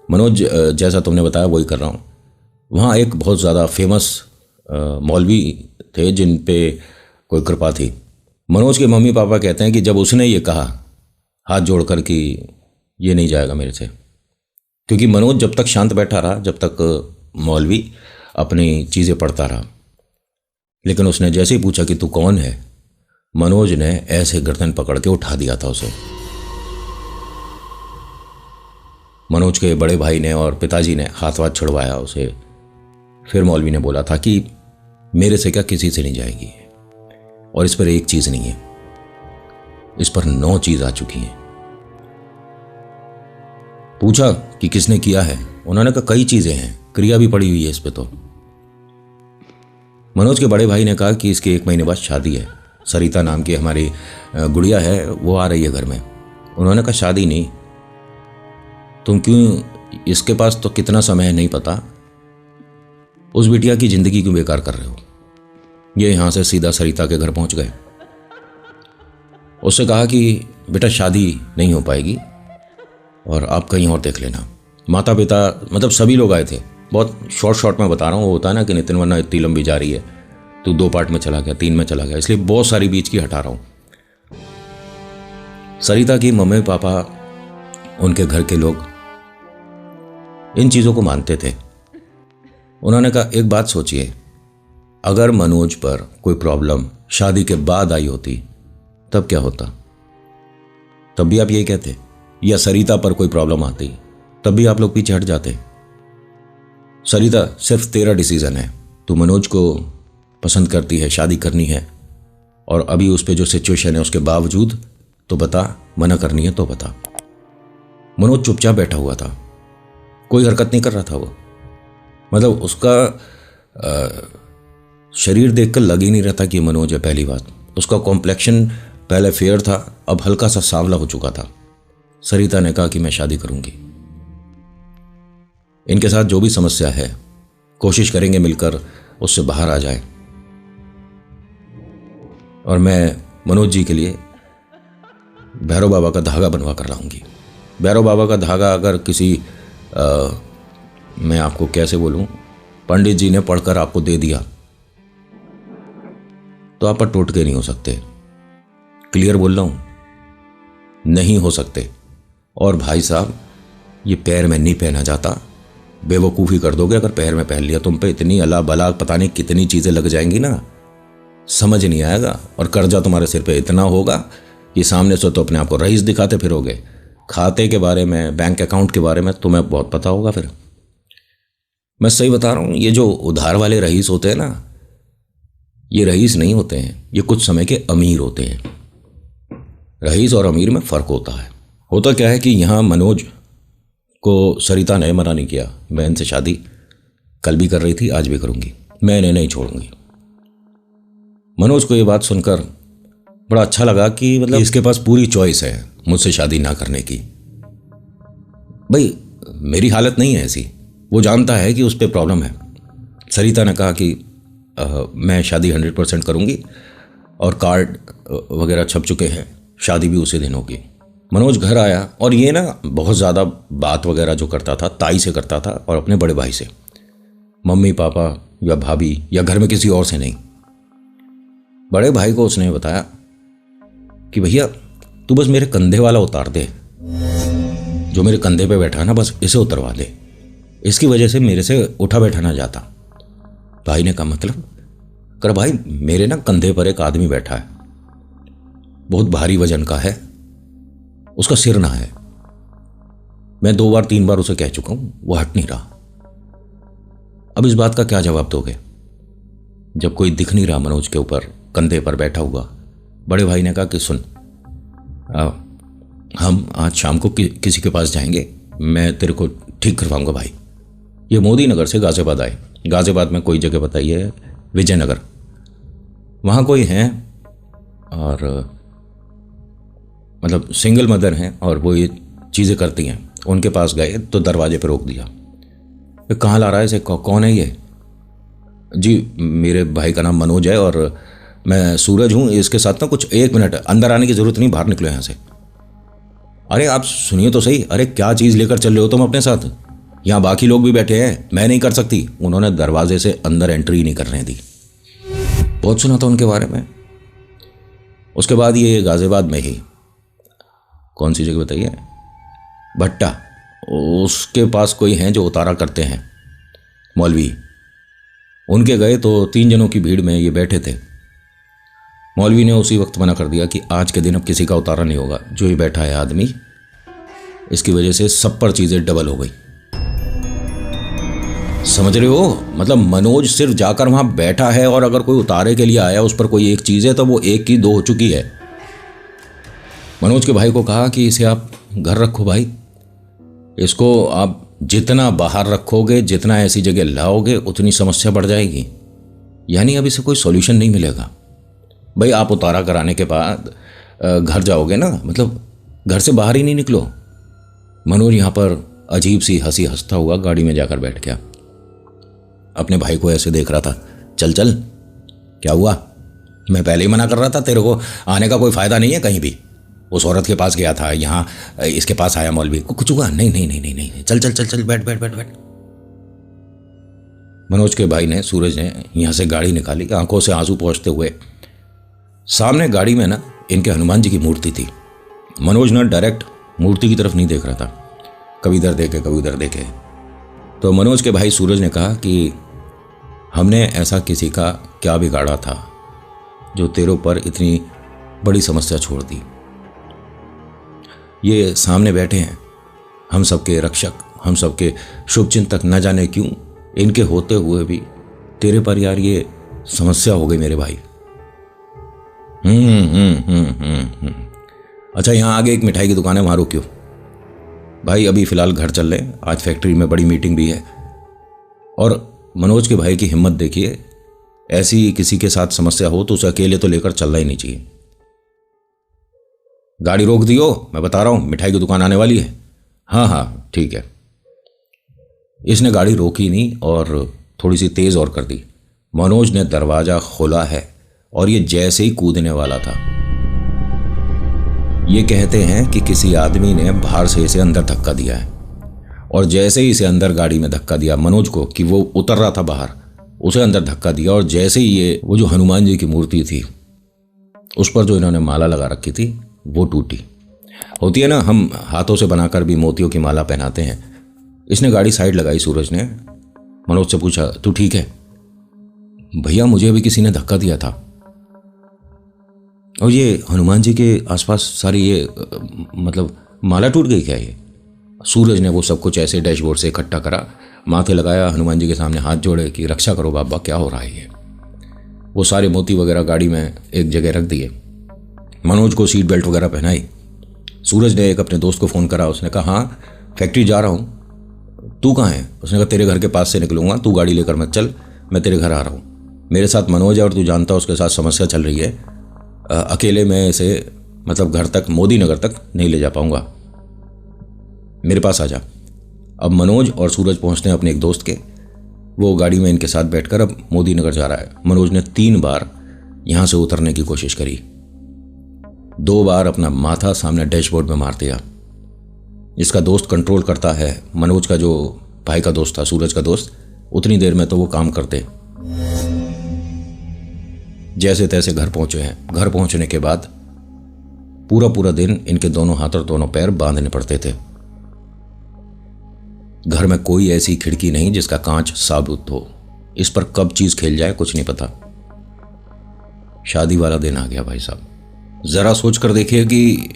मनोज जैसा तुमने बताया वही कर रहा हूँ। वहाँ एक बहुत ज़्यादा फेमस मौलवी थे जिन पे कोई कृपा थी। मनोज के मम्मी पापा कहते हैं कि जब उसने ये कहा हाथ जोड़कर कि ये नहीं जाएगा मेरे से, क्योंकि मनोज जब तक शांत बैठा रहा, जब तक मौलवी अपनी चीज़ें पढ़ता रहा, लेकिन उसने जैसे ही पूछा कि तू कौन है, मनोज ने ऐसे गर्दन पकड़ के उठा दिया था उसे। मनोज के बड़े भाई ने और पिताजी ने हाथ वाथ छुड़वाया उसे। फिर मौलवी ने बोला था कि मेरे से क्या किसी से नहीं जाएगी, और इस पर एक चीज़ नहीं है, इस पर 9 चीज़ आ चुकी हैं। पूछा कि किसने किया है, उन्होंने कहा कई चीज़ें हैं, क्रिया भी पड़ी हुई है इस पे। तो मनोज के बड़े भाई ने कहा कि इसके 1 महीने बाद शादी है, सरिता नाम की हमारी गुड़िया है, वो आ रही है घर में। उन्होंने कहा शादी नहीं, तुम क्यों, इसके पास तो कितना समय है नहीं पता, उस बिटिया की ज़िंदगी क्यों बेकार कर रहे हो? ये यहाँ से सीधा सरिता के घर पहुँच गए। उससे कहा कि बेटा शादी नहीं हो पाएगी और आप कहीं और देख लेना। माता पिता मतलब सभी लोग आए थे। बहुत शॉर्ट में बता रहा हूँ, वो होता है ना कि नितिन वरना इतनी लंबी जा रही है, तो 2 पार्ट में चला गया, 3 में चला गया, इसलिए बहुत सारी बीच की हटा रहा हूँ। सरिता की मम्मी पापा, उनके घर के लोग इन चीज़ों को मानते थे। उन्होंने कहा एक बात सोचिए, अगर मनोज पर कोई प्रॉब्लम शादी के बाद आई होती तब क्या होता? तब भी आप यही कहते? या सरिता पर कोई प्रॉब्लम आती तब भी आप लोग पीछे हट जाते? सरिता सिर्फ तेरा डिसीजन है, तू मनोज को पसंद करती है, शादी करनी है, और अभी उस पर जो सिचुएशन है उसके बावजूद तो बता, मना करनी है तो बता। मनोज चुपचाप बैठा हुआ था, कोई हरकत नहीं कर रहा था। वो मतलब उसका शरीर देखकर लग ही नहीं रहा था कि मनोज है। पहली बात, उसका कॉम्प्लेक्शन पहले फेयर था, अब हल्का सा सांवला हो चुका था। सरिता ने कहा कि मैं शादी करूंगी, इनके साथ जो भी समस्या है कोशिश करेंगे मिलकर उससे बाहर आ जाए, और मैं मनोज जी के लिए भैरव बाबा का धागा बनवा कर लाऊंगी। भैरव बाबा का धागा अगर किसी मैं आपको कैसे बोलूं, पंडित जी ने पढ़कर आपको दे दिया तो आप पर टोटके नहीं हो सकते। क्लियर बोल रहा हूं, नहीं हो सकते। और भाई साहब, ये पैर में नहीं पहना जाता, बेवकूफ़ी कर दोगे अगर पैर में पहन लिया। तुम पे इतनी अला बला पता नहीं कितनी चीज़ें लग जाएंगी ना, समझ नहीं आएगा। और कर्जा तुम्हारे सिर पे इतना होगा कि सामने से तो अपने आप को रईस दिखाते फिरोगे। खाते के बारे में, बैंक अकाउंट के बारे में तुम्हें बहुत पता होगा। फिर मैं सही बता रहा हूँ, ये जो उधार वाले रईस होते हैं ना, ये रईस नहीं होते हैं, ये कुछ समय के अमीर होते हैं। रईस और अमीर में फ़र्क होता है। होता क्या है कि यहाँ मनोज को सरिता ने मना नहीं किया। मैं इनसे शादी कल भी कर रही थी, आज भी करूँगी, मैं इन्हें नहीं छोड़ूंगी। मनोज को ये बात सुनकर बड़ा अच्छा लगा कि मतलब इसके पास पूरी चॉइस है मुझसे शादी ना करने की। भाई मेरी हालत नहीं है ऐसी, वो जानता है कि उस पर प्रॉब्लम है। सरिता ने कहा कि मैं शादी 100% करूँगी, और कार्ड वगैरह छप चुके हैं, शादी भी उसी दिन होगी। मनोज घर आया, और ये ना बहुत ज़्यादा बात वगैरह जो करता था ताई से करता था, और अपने बड़े भाई से, मम्मी पापा या भाभी या घर में किसी और से नहीं। बड़े भाई को उसने बताया कि भैया तू बस मेरे कंधे वाला उतार दे, जो मेरे कंधे पे बैठा है ना, बस इसे उतरवा दे, इसकी वजह से मेरे से उठा बैठा ना जाता। भाई ने कहा मतलब? कर भाई, मेरे ना कंधे पर एक आदमी बैठा है, बहुत भारी वजन का है, उसका सिर ना है। मैं 2 बार 3 बार उसे कह चुका हूं, वो हट नहीं रहा। अब इस बात का क्या जवाब दोगे जब कोई दिख नहीं रहा मनोज के ऊपर कंधे पर बैठा हुआ? बड़े भाई ने कहा कि सुन, हम आज शाम को किसी के पास जाएंगे, मैं तेरे को ठीक करवाऊंगा भाई। ये मोदी नगर से गाजियाबाद आए। गाजियाबाद में कोई जगह बताइए, विजयनगर, वहाँ कोई हैं, और मतलब सिंगल मदर हैं, और वो ये चीज़ें करती हैं। उनके पास गए तो दरवाजे पर रोक दिया। कहाँ ला रहा है इसे, कौन है ये? जी मेरे भाई का नाम मनोज है, और मैं सूरज हूँ, इसके साथ ना कुछ 1 मिनट, अंदर आने की ज़रूरत नहीं, बाहर निकलो यहाँ से। अरे आप सुनिए तो सही, अरे क्या चीज़ लेकर चल रहे हो तुम अपने साथ? यहाँ बाकी लोग भी बैठे हैं, मैं नहीं कर सकती। उन्होंने दरवाजे से अंदर एंट्री नहीं करने दी। बहुत सुना था उनके बारे में। उसके बाद ये गाजियाबाद में ही, कौन सी जगह बताइए, भट्टा, उसके पास कोई हैं जो उतारा करते हैं, मौलवी। उनके गए तो 3 जनों की भीड़ में ये बैठे थे। मौलवी ने उसी वक्त मना कर दिया कि आज के दिन अब किसी का उतारा नहीं होगा, जो ये बैठा है आदमी, इसकी वजह से सब पर चीज़ें डबल हो गई। समझ रहे हो? मतलब मनोज सिर्फ जाकर वहाँ बैठा है, और अगर कोई उतारे के लिए आया उस पर कोई एक चीज़ है तो वो 1 की 2 हो चुकी है। मनोज के भाई को कहा कि इसे आप घर रखो भाई, इसको आप जितना बाहर रखोगे, जितना ऐसी जगह लाओगे, उतनी समस्या बढ़ जाएगी। यानी अब इसे कोई सॉल्यूशन नहीं मिलेगा। भाई आप उतारा कराने के बाद घर जाओगे ना, मतलब घर से बाहर ही नहीं निकलो। मनोज यहाँ पर अजीब सी हंसी हंसता हुआ गाड़ी में जाकर बैठ गया। अपने भाई को ऐसे देख रहा था, चल चल, क्या हुआ? मैं पहले ही मना कर रहा था, तेरे को आने का कोई फ़ायदा नहीं है कहीं भी। उस औरत के पास गया था, यहाँ इसके पास आया मौलवी, कुछ हुआ? नहीं नहीं नहीं नहीं नहीं, चल चल चल चल, बैठ बैठ बैठ बैठ। मनोज के भाई ने, सूरज ने यहाँ से गाड़ी निकाली, आंखों से आंसू पोंछते हुए। सामने गाड़ी में ना इनके हनुमान जी की मूर्ति थी। मनोज ना डायरेक्ट मूर्ति की तरफ नहीं देख रहा था, कभी इधर देखे कभी उधर देखे। तो मनोज के भाई सूरज ने कहा कि हमने ऐसा किसी का क्या बिगाड़ा था जो तेरे ऊपर इतनी बड़ी समस्या छोड़ दी। ये सामने बैठे हैं, हम सबके रक्षक, हम सबके शुभचिंतक, न जाने क्यों इनके होते हुए भी तेरे पर यार ये समस्या हो गई मेरे भाई। अच्छा, यहाँ आगे एक मिठाई की दुकान है, वहाँ रुक क्यों भाई? अभी फ़िलहाल घर चल रहे, आज फैक्ट्री में बड़ी मीटिंग भी है। और मनोज के भाई की हिम्मत देखिए, ऐसी किसी के साथ समस्या हो तो उसे अकेले तो लेकर चलना ही नहीं चाहिए। गाड़ी रोक दियो, मैं बता रहा हूँ मिठाई की दुकान आने वाली है। हाँ हाँ ठीक है। इसने गाड़ी रोकी नहीं और थोड़ी सी तेज़ और कर दी। मनोज ने दरवाज़ा खोला है और ये जैसे ही कूदने वाला था, ये कहते हैं कि किसी आदमी ने बाहर से इसे अंदर धक्का दिया है, और जैसे ही इसे अंदर गाड़ी में धक्का दिया मनोज को, कि वो उतर रहा था बाहर, उसे अंदर धक्का दिया, और जैसे ही ये वो जो हनुमान जी की मूर्ति थी उस पर जो इन्होंने माला लगा रखी थी वो टूटी। होती है ना, हम हाथों से बनाकर भी मोतियों की माला पहनाते हैं। इसने गाड़ी साइड लगाई। सूरज ने मनोज से पूछा, तू ठीक है? भैया मुझे अभी किसी ने धक्का दिया था, और ये हनुमान जी के आसपास सारी ये मतलब माला टूट गई क्या? ये सूरज ने वो सब कुछ ऐसे डैशबोर्ड से इकट्ठा करा, माथे लगाया, हनुमान जी के सामने हाथ जोड़े कि रक्षा करो बाबा, क्या हो रहा है ये। वो सारे मोती वगैरह गाड़ी में एक जगह रख दिए, मनोज को सीट बेल्ट वगैरह पहनाई। सूरज ने एक अपने दोस्त को फ़ोन करा, उसने कहा हाँ फैक्ट्री जा रहा हूँ, तू कहाँ है? उसने कहा तेरे घर के पास से निकलूँगा, तू गाड़ी लेकर मत चल, मैं तेरे घर आ रहा हूँ। मेरे साथ मनोज है और तू जानता है उसके साथ समस्या चल रही है, अकेले मैं इसे मतलब घर तक, मोदी नगर तक नहीं ले जा पाऊँगा, मेरे पास आ जा। अब मनोज और सूरज पहुँचते हैं अपने एक दोस्त के, वो गाड़ी में इनके साथ बैठकर अब मोदी नगर जा रहा है। मनोज ने 3 बार यहाँ से उतरने की कोशिश करी, 2 बार अपना माथा सामने डैशबोर्ड में मार दिया। इसका दोस्त कंट्रोल करता है, मनोज का जो भाई का दोस्त था, सूरज का दोस्त, उतनी देर में तो वो काम करते। जैसे तैसे घर पहुंचे हैं। घर पहुंचने के बाद पूरा पूरा दिन इनके दोनों हाथ और दोनों पैर बांधने पड़ते थे। घर में कोई ऐसी खिड़की नहीं जिसका कांच साबुत हो, इस पर कब चीज खेल जाए कुछ नहीं पता। शादी वाला दिन आ गया भाई साहब। जरा सोच कर देखिए कि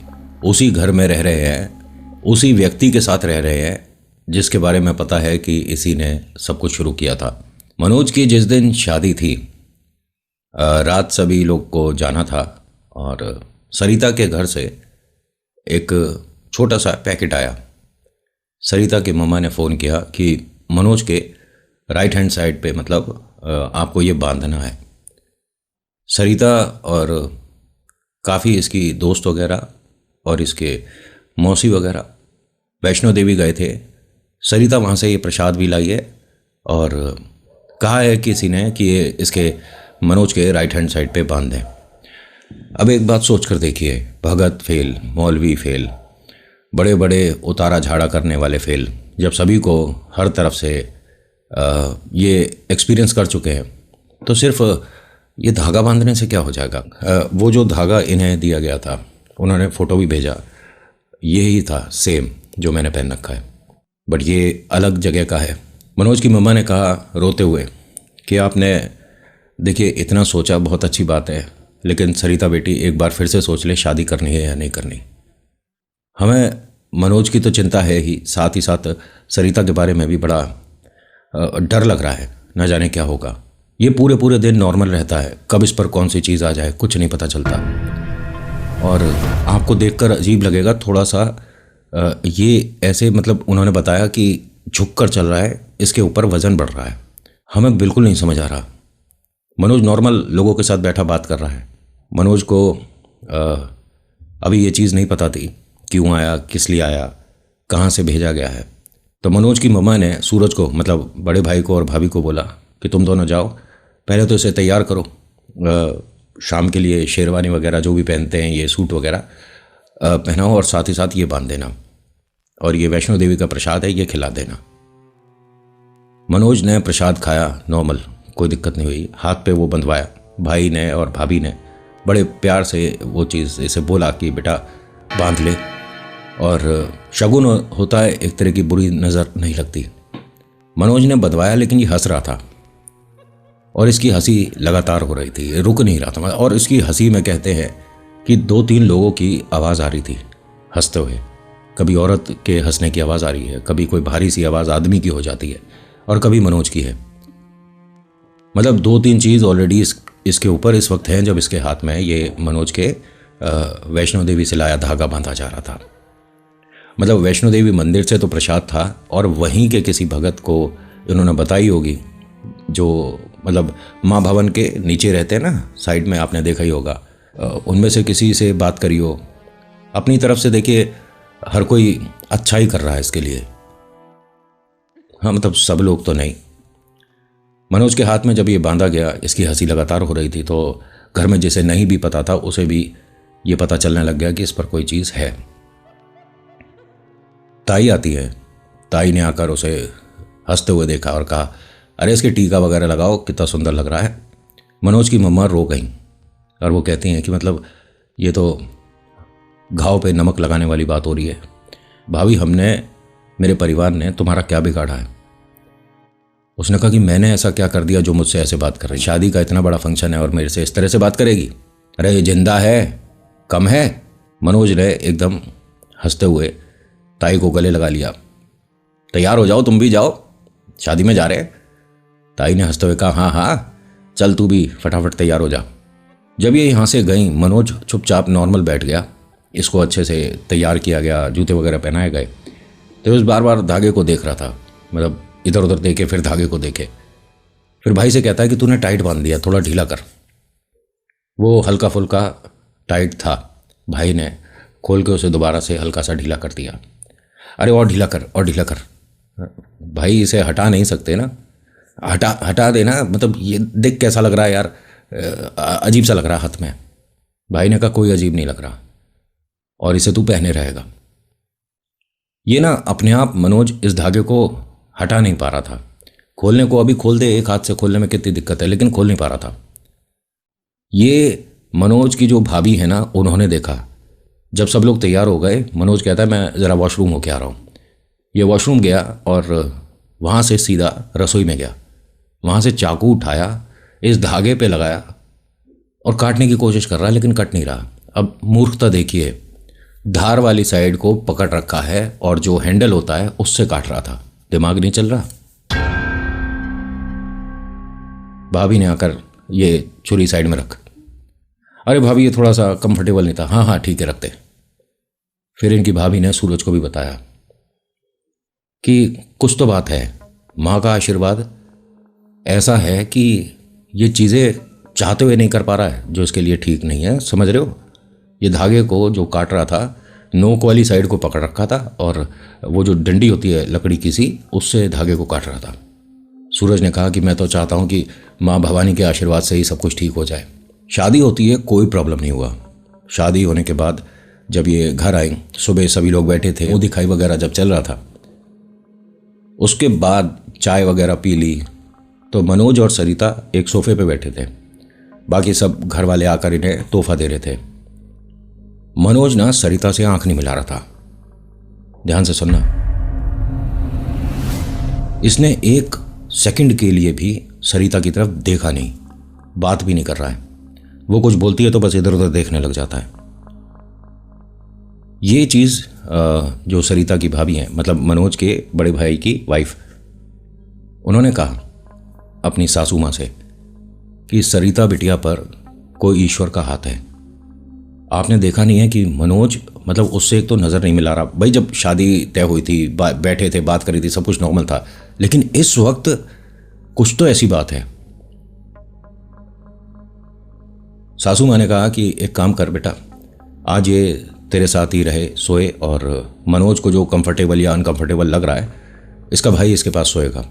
उसी घर में रह रहे हैं, उसी व्यक्ति के साथ रह रहे हैं जिसके बारे में पता है कि इसी ने सब कुछ शुरू किया था। मनोज की जिस दिन शादी थी, रात सभी लोग को जाना था, और सरिता के घर से एक छोटा सा पैकेट आया। सरिता की मम्मा ने फ़ोन किया कि मनोज के राइट हैंड साइड पे मतलब आपको ये बांधना है। सरिता और काफ़ी इसकी दोस्त वगैरह और इसके मौसी वगैरह वैष्णो देवी गए थे। सरिता वहाँ से ये प्रसाद भी लाई है और कहा है किसी ने कि ये इसके मनोज के राइट हैंड साइड पे बांध दें। अब एक बात सोच कर देखिए, भगत फेल, मौलवी फेल, बड़े बड़े उतारा झाड़ा करने वाले फेल, जब सभी को हर तरफ से ये एक्सपीरियंस कर चुके हैं, तो सिर्फ ये धागा बांधने से क्या हो जाएगा। वो जो धागा इन्हें दिया गया था, उन्होंने फ़ोटो भी भेजा, यही था सेम जो मैंने पहन रखा है, बट ये अलग जगह का है। मनोज की मम्मा ने कहा रोते हुए कि आपने देखिए इतना सोचा, बहुत अच्छी बात है, लेकिन सरिता बेटी एक बार फिर से सोच ले शादी करनी है या नहीं करनी। हमें मनोज की तो चिंता है ही, साथ ही साथ सरिता के बारे में भी बड़ा डर लग रहा है, न जाने क्या होगा। ये पूरे पूरे दिन नॉर्मल रहता है, कब इस पर कौन सी चीज़ आ जाए कुछ नहीं पता चलता। और आपको देखकर अजीब लगेगा थोड़ा सा, ये ऐसे मतलब उन्होंने बताया कि झुक कर चल रहा है, इसके ऊपर वज़न बढ़ रहा है। हमें बिल्कुल नहीं समझ आ रहा। मनोज नॉर्मल लोगों के साथ बैठा बात कर रहा है। मनोज को अभी ये चीज़ नहीं पता थी क्यों आया, किस लिए आया, कहाँ से भेजा गया है। तो मनोज की मम्मा ने सूरज को, मतलब बड़े भाई को और भाभी को बोला कि तुम दोनों जाओ, पहले तो इसे तैयार करो, शाम के लिए शेरवानी वगैरह जो भी पहनते हैं, ये सूट वगैरह, पहनाओ और साथ ही साथ ये बांध देना, और ये वैष्णो देवी का प्रसाद है, ये खिला देना। मनोज ने प्रसाद खाया, नॉर्मल, कोई दिक्कत नहीं हुई। हाथ पे वो बंधवाया। भाई ने और भाभी ने बड़े प्यार से वो चीज़ इसे बोला कि बेटा बांध ले, और शगुन होता है, एक तरह की बुरी नज़र नहीं लगती। मनोज ने बंधवाया, लेकिन ये हंस रहा था और इसकी हंसी लगातार हो रही थी, रुक नहीं रहा था। और इसकी हंसी में कहते हैं कि 2-3 लोगों की आवाज़ आ रही थी हंसते हुए। कभी औरत के हंसने की आवाज़ आ रही है, कभी कोई भारी सी आवाज़ आदमी की हो जाती है, और कभी मनोज की है। मतलब 2-3 चीज़ ऑलरेडी इसके ऊपर इस वक्त हैं जब इसके हाथ में ये मनोज के वैष्णो देवी से लाया धागा बांधा जा रहा था। मतलब वैष्णो देवी मंदिर से तो प्रसाद था, और वहीं के किसी भगत को इन्होंने बताई होगी, जो मतलब माँ भवन के नीचे रहते हैं ना, साइड में, आपने देखा ही होगा। उनमें से किसी से बात करी हो। अपनी तरफ से देखिए हर कोई अच्छा ही कर रहा है इसके लिए, हाँ, मतलब सब लोग तो नहीं। मनोज के हाथ में जब ये बांधा गया, इसकी हंसी लगातार हो रही थी, तो घर में जिसे नहीं भी पता था उसे भी ये पता चलने लग गया कि इस पर कोई चीज़ है। ताई आती है। ताई ने आकर उसे हंसते हुए देखा और कहा, अरे इसके टीका वगैरह लगाओ, कितना सुंदर लग रहा है। मनोज की मम्मा रो गई और वो कहती हैं कि मतलब ये तो घाव पे नमक लगाने वाली बात हो रही है। भाभी, मेरे परिवार ने तुम्हारा क्या बिगाड़ा है? उसने कहा कि मैंने ऐसा क्या कर दिया जो मुझसे ऐसे बात कर रही? शादी का इतना बड़ा फंक्शन है और मेरे से इस तरह से बात करेगी? अरे ये जिंदा है, कम है? मनोज ने एकदम हंसते हुए ताई को गले लगा लिया। तैयार हो जाओ, तुम भी जाओ, शादी में जा रहे हैं। ताई ने हंसते हुए कहा, हाँ हाँ चल, तू भी फटाफट तैयार हो जा। जब ये यहाँ से गई, मनोज चुपचाप नॉर्मल बैठ गया। इसको अच्छे से तैयार किया गया, जूते वगैरह पहनाए गए। तो उस बार बार धागे को देख रहा था, मतलब इधर उधर देखे, फिर धागे को देखे। फिर भाई से कहता है कि तूने टाइट बांध दिया, थोड़ा ढीला कर। वो हल्का फुल्का टाइट था, भाई ने खोल के उसे दोबारा से हल्का सा ढीला कर दिया। अरे और ढीला कर, और ढीला कर। भाई इसे हटा नहीं सकते ना, हटा देना, मतलब ये देख कैसा लग रहा है यार, अजीब सा लग रहा है हाथ में। भाई ने कहा कोई अजीब नहीं लग रहा, और इसे तू पहने रहेगा। ये ना अपने आप मनोज इस धागे को हटा नहीं पा रहा था। खोलने को अभी खोल दे, एक हाथ से खोलने में कितनी दिक्कत है, लेकिन खोल नहीं पा रहा था। ये मनोज की जो भाभी है ना, उन्होंने देखा। जब सब लोग तैयार हो गए, मनोज कहता है मैं ज़रा वॉशरूम होके आ रहा हूँ। ये वॉशरूम गया और वहाँ से सीधा रसोई में गया। वहाँ से चाकू उठाया, इस धागे पे लगाया और काटने की कोशिश कर रहा है, लेकिन कट नहीं रहा। अब मूर्खता देखिए, धार वाली साइड को पकड़ रखा है और जो हैंडल होता है उससे काट रहा था। दिमाग नहीं चल रहा। भाभी ने आकर ये छुरी साइड में रख। अरे भाभी ये थोड़ा सा कंफर्टेबल नहीं था। हाँ हाँ ठीक है, रखते। फिर इनकी भाभी ने सूरज को भी बताया कि कुछ तो बात है, माँ का आशीर्वाद ऐसा है कि ये चीज़ें चाहते हुए नहीं कर पा रहा है, जो इसके लिए ठीक नहीं है, समझ रहे हो। ये धागे को जो काट रहा था, नोक वाली साइड को पकड़ रखा था और वो जो डंडी होती है लकड़ी की सी, उससे धागे को काट रहा था। सूरज ने कहा कि मैं तो चाहता हूँ कि माँ भवानी के आशीर्वाद से ही सब कुछ ठीक हो जाए। शादी होती है, कोई प्रॉब्लम नहीं हुआ। शादी होने के बाद जब ये घर आई, सुबह सभी लोग बैठे थे, वो दिखाई वगैरह जब चल रहा था, उसके बाद चाय वगैरह पी ली, तो मनोज और सरिता एक सोफे पे बैठे थे। बाकी सब घर वाले आकर इन्हें तोहफा दे रहे थे। मनोज ना सरिता से आंख नहीं मिला रहा था। ध्यान से सुनना, इसने एक सेकंड के लिए भी सरिता की तरफ देखा नहीं, बात भी नहीं कर रहा है। वो कुछ बोलती है तो बस इधर उधर देखने लग जाता है। ये चीज़ जो सरिता की भाभी हैं, मतलब मनोज के बड़े भाई की वाइफ, उन्होंने कहा अपनी सासू माँ से कि सरिता बिटिया पर कोई ईश्वर का हाथ है। आपने देखा नहीं है कि मनोज, मतलब उससे एक तो नज़र नहीं मिला रहा। भाई जब शादी तय हुई थी, बैठे थे, बात करी थी, सब कुछ नॉर्मल था, लेकिन इस वक्त कुछ तो ऐसी बात है। सासू माँ ने कहा कि एक काम कर बेटा, आज ये तेरे साथ ही रहे, सोए, और मनोज को जो कंफर्टेबल या अनकंफर्टेबल लग रहा है, इसका भाई इसके पास सोएगा।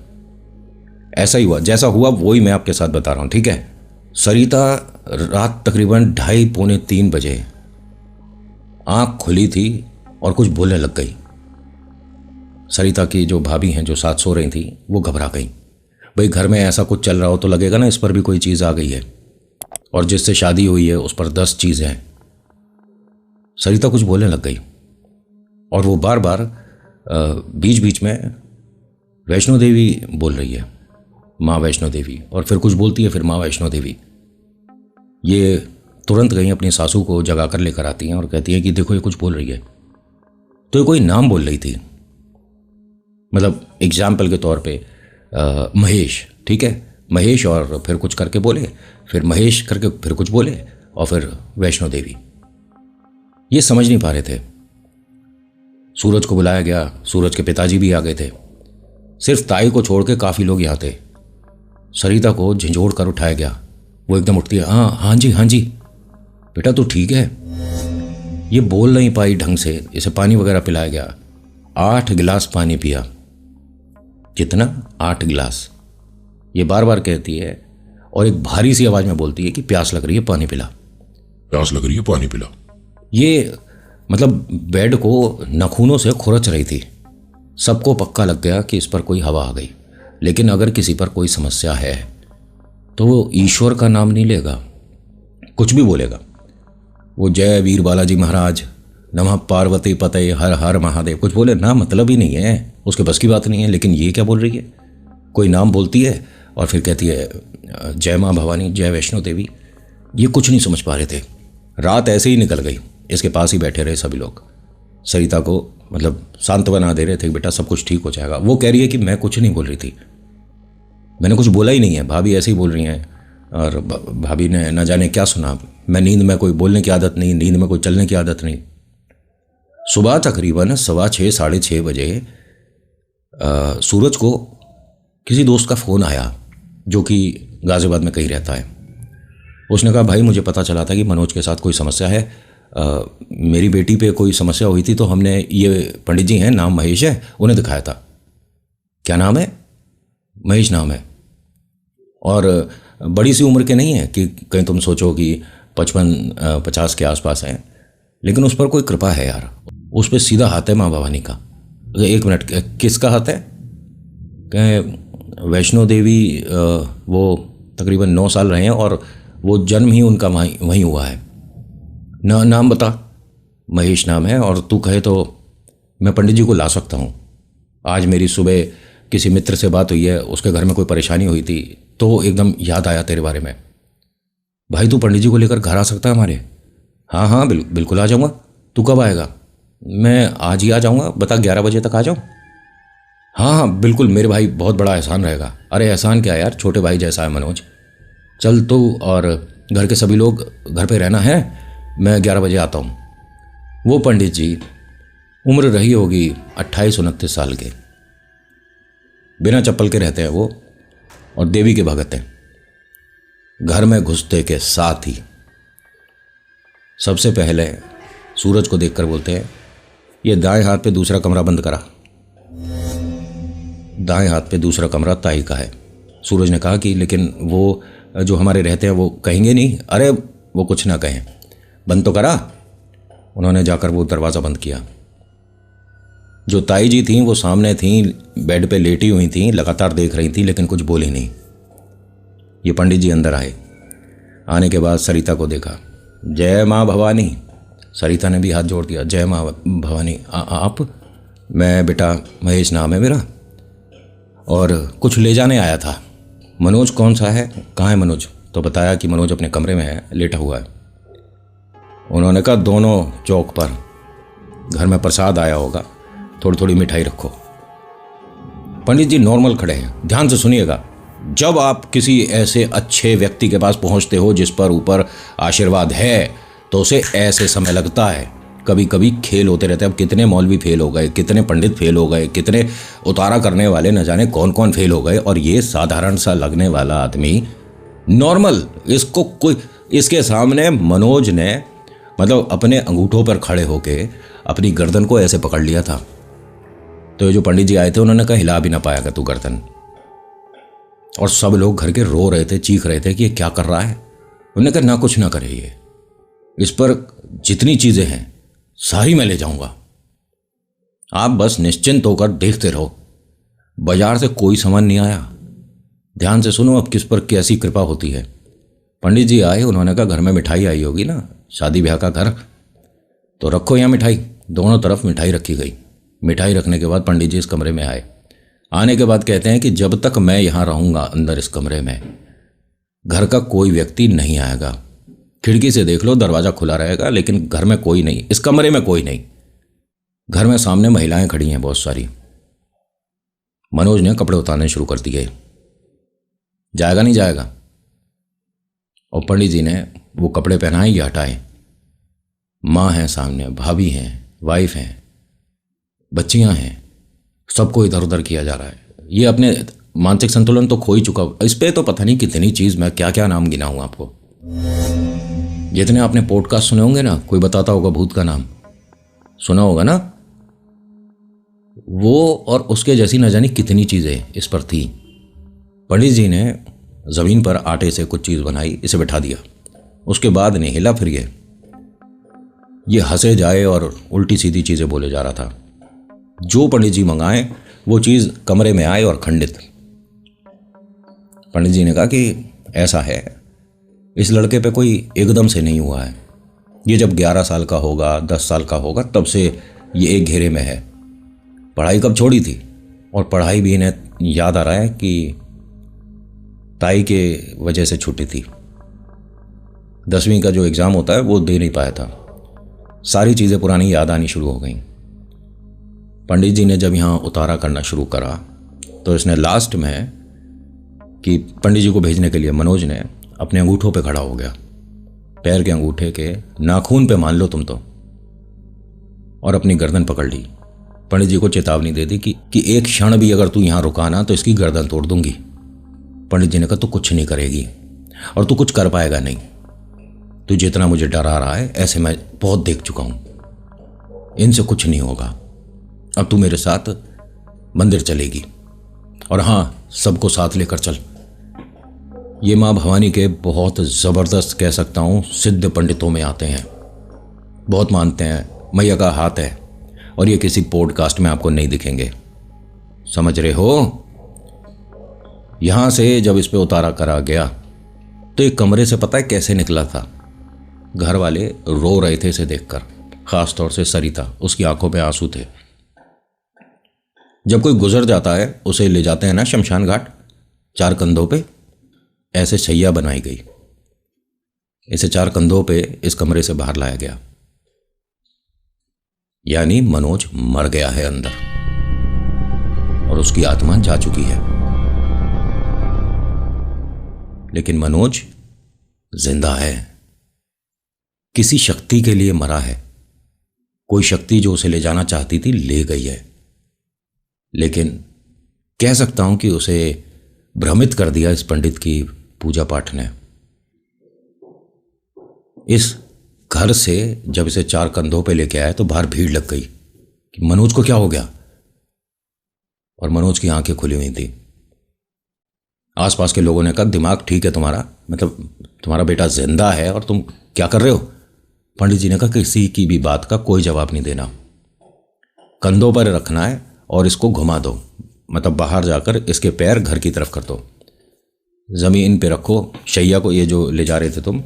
ऐसा ही हुआ, जैसा हुआ वही मैं आपके साथ बता रहा हूँ, ठीक है। सरिता रात तकरीबन 2:30 पौने 3 बजे आंख खुली थी और कुछ बोलने लग गई। सरिता की जो भाभी हैं जो साथ सो रही थी वो घबरा गई। भाई घर में ऐसा कुछ चल रहा हो तो लगेगा ना इस पर भी कोई चीज़ आ गई है, और जिससे शादी हुई है उस पर 10 चीज़ें हैं। सरिता कुछ बोलने लग गई और वो बार बार बीच बीच में वैष्णो देवी बोल रही है, माँ वैष्णो देवी, और फिर कुछ बोलती है, फिर माँ वैष्णो देवी। ये तुरंत गई अपनी सासू को जगा कर लेकर आती हैं और कहती है कि देखो ये कुछ बोल रही है। तो ये कोई नाम बोल रही थी, मतलब एग्जाम्पल के तौर पे महेश, ठीक है, महेश, और फिर कुछ करके बोले, फिर महेश करके फिर कुछ बोले, और फिर वैष्णो देवी। ये समझ नहीं पा रहे थे। सूरज को बुलाया गया, सूरज के पिताजी भी आ गए थे। सिर्फ ताई को छोड़ के काफ़ी लोग यहाँ थे। सरिता को झंझोड़ कर उठाया गया। वो एकदम उठती है, हाँ हाँ जी, हाँ जी बेटा तू ठीक है। ये बोल नहीं पाई ढंग से, इसे पानी वगैरह पिलाया गया। 8 गिलास पानी पिया। कितना? 8 गिलास। ये बार बार कहती है और एक भारी सी आवाज में बोलती है कि प्यास लग रही है, पानी पिला, प्यास लग रही है, पानी पिला। ये मतलब बेड को नाखूनों से खुरच रही थी। सबको पक्का लग गया कि इस पर कोई हवा आ गई। लेकिन अगर किसी पर कोई समस्या है तो वो ईश्वर का नाम नहीं लेगा, कुछ भी बोलेगा। वो जय वीर बालाजी महाराज, नमः पार्वती पते, हर हर महादेव, कुछ बोले ना, मतलब ही नहीं है, उसके बस की बात नहीं है। लेकिन ये क्या बोल रही है? कोई नाम बोलती है और फिर कहती है जय माँ भवानी, जय वैष्णो देवी। ये कुछ नहीं समझ पा रहे थे। रात ऐसे ही निकल गई। इसके पास ही बैठे रहे सभी लोग। सरिता को मतलब सांत्वना दे रहे थे, बेटा सब कुछ ठीक हो जाएगा। वो कह रही है कि मैं कुछ नहीं बोल रही थी, मैंने कुछ बोला ही नहीं है, भाभी ऐसे ही बोल रही हैं, और भाभी ने न जाने क्या सुना। मैं नींद में, कोई बोलने की आदत नहीं, नींद में कोई चलने की आदत नहीं। सुबह तकरीबन 6:15 साढ़े 6 बजे सूरज को किसी दोस्त का फ़ोन आया जो कि गाज़ियाबाद में कहीं रहता है। उसने कहा भाई मुझे पता चला था कि मनोज के साथ कोई समस्या है, मेरी बेटी पे कोई समस्या हुई थी तो हमने, ये पंडित जी हैं, नाम महेश है, उन्हें दिखाया था। क्या नाम है? महेश नाम है। और बड़ी सी उम्र के नहीं है कि कहीं तुम सोचो कि 55-50 के आसपास हैं, लेकिन उस पर कोई कृपा है यार। उस पर सीधा हाथ है माँ भवानी का। 1 मिनट, किसका हाथ है? कहें वैष्णो देवी, वो तकरीबन 9 साल रहे हैं और वो जन्म ही उनका वहीं हुआ है। नाम बता। महेश नाम है। और तू कहे तो मैं पंडित जी को ला सकता हूँ। आज मेरी सुबह किसी मित्र से बात हुई है, उसके घर में कोई परेशानी हुई थी तो एकदम याद आया तेरे बारे में। भाई तू पंडित जी को लेकर घर आ सकता है हमारे? हाँ हाँ बिल्कुल आ जाऊँगा। तू कब आएगा? मैं आज ही आ जाऊँगा, बता 11 बजे तक आ जाऊँ? हाँ हाँ बिल्कुल मेरे भाई, बहुत बड़ा एहसान रहेगा। अरे एहसान क्या यार, छोटे भाई जैसा है मनोज। चल तू और घर के सभी लोग घर पे रहना है, मैं 11 बजे आता हूँ। वो पंडित जी, उम्र रही होगी 28-29 साल के, बिना चप्पल के रहते हैं वो, और देवी के भगत हैं। घर में घुसते के साथ ही सबसे पहले सूरज को देखकर बोलते हैं, ये दाएं हाथ पे दूसरा कमरा बंद करा। दाएं हाथ पे दूसरा कमरा ताई का है। सूरज ने कहा कि लेकिन वो जो हमारे रहते हैं वो कहेंगे नहीं। अरे वो कुछ ना कहें, बंद तो करा। उन्होंने जाकर वो दरवाज़ा बंद किया। जो ताई जी थीं वो सामने थीं, बेड पे लेटी हुई थीं, लगातार देख रही थीं, लेकिन कुछ बोली नहीं। ये पंडित जी अंदर आए। आने के बाद सरिता को देखा। जय माँ भवानी। सरिता ने भी हाथ जोड़ दिया, जय माँ भवानी। आप? मैं बेटा, महेश नाम है मेरा, और कुछ ले जाने आया था। मनोज कौन सा है? कहाँ है मनोज? तो बताया कि मनोज अपने कमरे में है, लेटा हुआ है। उन्होंने कहा दोनों चौक पर घर में प्रसाद आया होगा, थोड़ी थोड़ी मिठाई रखो। पंडित जी नॉर्मल खड़े हैं, ध्यान से सुनिएगा। जब आप किसी ऐसे अच्छे व्यक्ति के पास पहुंचते हो जिस पर ऊपर आशीर्वाद है, तो उसे ऐसे समय लगता है। कभी कभी खेल होते रहते हैं। अब कितने मौलवी फेल हो गए, कितने पंडित फेल हो गए, कितने उतारा करने वाले न जाने कौन कौन फेल हो गए, और ये साधारण सा लगने वाला आदमी नॉर्मल, इसको कोई, इसके सामने मनोज ने मतलब अपने अंगूठों पर खड़े होके अपनी गर्दन को ऐसे पकड़ लिया था। तो ये जो पंडित जी आए थे उन्होंने कहा हिला भी ना पाया कर तू गर्दन। और सब लोग घर के रो रहे थे, चीख रहे थे कि ये क्या कर रहा है। उन्होंने कहा ना कुछ ना करे, ये इस पर जितनी चीज़ें हैं सारी मैं ले जाऊंगा। आप बस निश्चिंत होकर देखते रहो। बाजार से कोई सामान नहीं आया। ध्यान से सुनो अब किस पर कैसी कृपा होती है। पंडित जी आए, उन्होंने कहा घर में मिठाई आई होगी ना, शादी ब्याह का घर, तो रखो यहाँ मिठाई। दोनों तरफ मिठाई रखी गई। मिठाई रखने के बाद पंडित जी इस कमरे में आए। आने के बाद कहते हैं कि जब तक मैं यहाँ रहूँगा अंदर इस कमरे में, घर का कोई व्यक्ति नहीं आएगा। खिड़की से देख लो, दरवाज़ा खुला रहेगा, लेकिन घर में कोई नहीं, इस कमरे में कोई नहीं। घर में सामने महिलाएं खड़ी हैं बहुत सारी। मनोज ने कपड़े उतारने शुरू कर दिए। जाएगा नहीं जाएगा। और पंडित जी ने वो कपड़े पहनाए या हटाए। माँ हैं सामने, भाभी हैं, वाइफ हैं, बच्चियां हैं, सबको इधर उधर किया जा रहा है। ये अपने मानसिक संतुलन तो खो ही चुका। इस पे तो पता नहीं कितनी चीज़, मैं क्या क्या नाम गिनाऊँ आपको। जितने आपने पॉडकास्ट सुने होंगे ना, कोई बताता होगा भूत का नाम सुना होगा ना, वो और उसके जैसी न जानी कितनी चीज़ें इस पर थी। पंडित जी ने ज़मीन पर आटे से कुछ चीज़ बनाई, इसे बैठा दिया। उसके बाद नहीं हिला फिर ये हंसे जाए और उल्टी सीधी चीज़ें बोले जा रहा था। जो पंडित जी मंगाए वो चीज़ कमरे में आए और खंडित। पंडित जी ने कहा कि ऐसा है, इस लड़के पे कोई एकदम से नहीं हुआ है। ये जब 11 साल का होगा, 10 साल का होगा, तब से ये एक घेरे में है। पढ़ाई कब छोड़ी थी, और पढ़ाई भी इन्हें याद आ रहा है कि ताई के वजह से छूटी थी। 10वीं का जो एग्ज़ाम होता है वो दे नहीं पाया था। सारी चीज़ें पुरानी याद आनी शुरू हो गई। पंडित जी ने जब यहाँ उतारा करना शुरू करा तो इसने लास्ट में कि पंडित जी को भेजने के लिए मनोज ने अपने अंगूठों पे खड़ा हो गया, पैर के अंगूठे के नाखून पे मान लो तुम तो, और अपनी गर्दन पकड़ ली। पंडित जी को चेतावनी दे दी कि एक क्षण भी अगर तू यहाँ रुका ना तो इसकी गर्दन तोड़ दूंगी। पंडित जी ने कहा तू कुछ नहीं करेगी और तू कुछ कर पाएगा नहीं। तू जितना मुझे डरा रहा है ऐसे मैं बहुत देख चुका हूं, इनसे कुछ नहीं होगा। अब तू मेरे साथ मंदिर चलेगी, और हाँ, सबको साथ लेकर चल। ये माँ भवानी के बहुत ज़बरदस्त कह सकता हूँ सिद्ध पंडितों में आते हैं, बहुत मानते हैं, मैया का हाथ है, और ये किसी पॉडकास्ट में आपको नहीं दिखेंगे। समझ रहे हो? यहाँ से जब इस पे उतारा करा गया तो एक कमरे से पता है कैसे निकला था? घर वाले रो रहे थे इसे देखकर, खास तौर से सरिता, उसकी आंखों पे आंसू थे। जब कोई गुजर जाता है उसे ले जाते हैं ना शमशान घाट, 4 कंधों पे ऐसे शैया बनाई गई। इसे 4 कंधों पे इस कमरे से बाहर लाया गया। यानी मनोज मर गया है अंदर और उसकी आत्मा जा चुकी है, लेकिन मनोज जिंदा है। किसी शक्ति के लिए मरा है। कोई शक्ति जो उसे ले जाना चाहती थी ले गई है, लेकिन कह सकता हूं कि उसे भ्रमित कर दिया इस पंडित की पूजा पाठ ने। इस घर से जब इसे 4 कंधों पे लेके आया तो बाहर भीड़ लग गई कि मनोज को क्या हो गया, और मनोज की आंखें खुली हुई थी। आसपास के लोगों ने कहा दिमाग ठीक है तुम्हारा, मतलब तुम्हारा बेटा जिंदा है और तुम क्या कर रहे हो? पंडित जी ने कहा किसी की भी बात का कोई जवाब नहीं देना, कंधों पर रखना है और इसको घुमा दो, मतलब बाहर जाकर इसके पैर घर की तरफ कर दो, जमीन पे रखो शैया को, ये जो ले जा रहे थे तुम,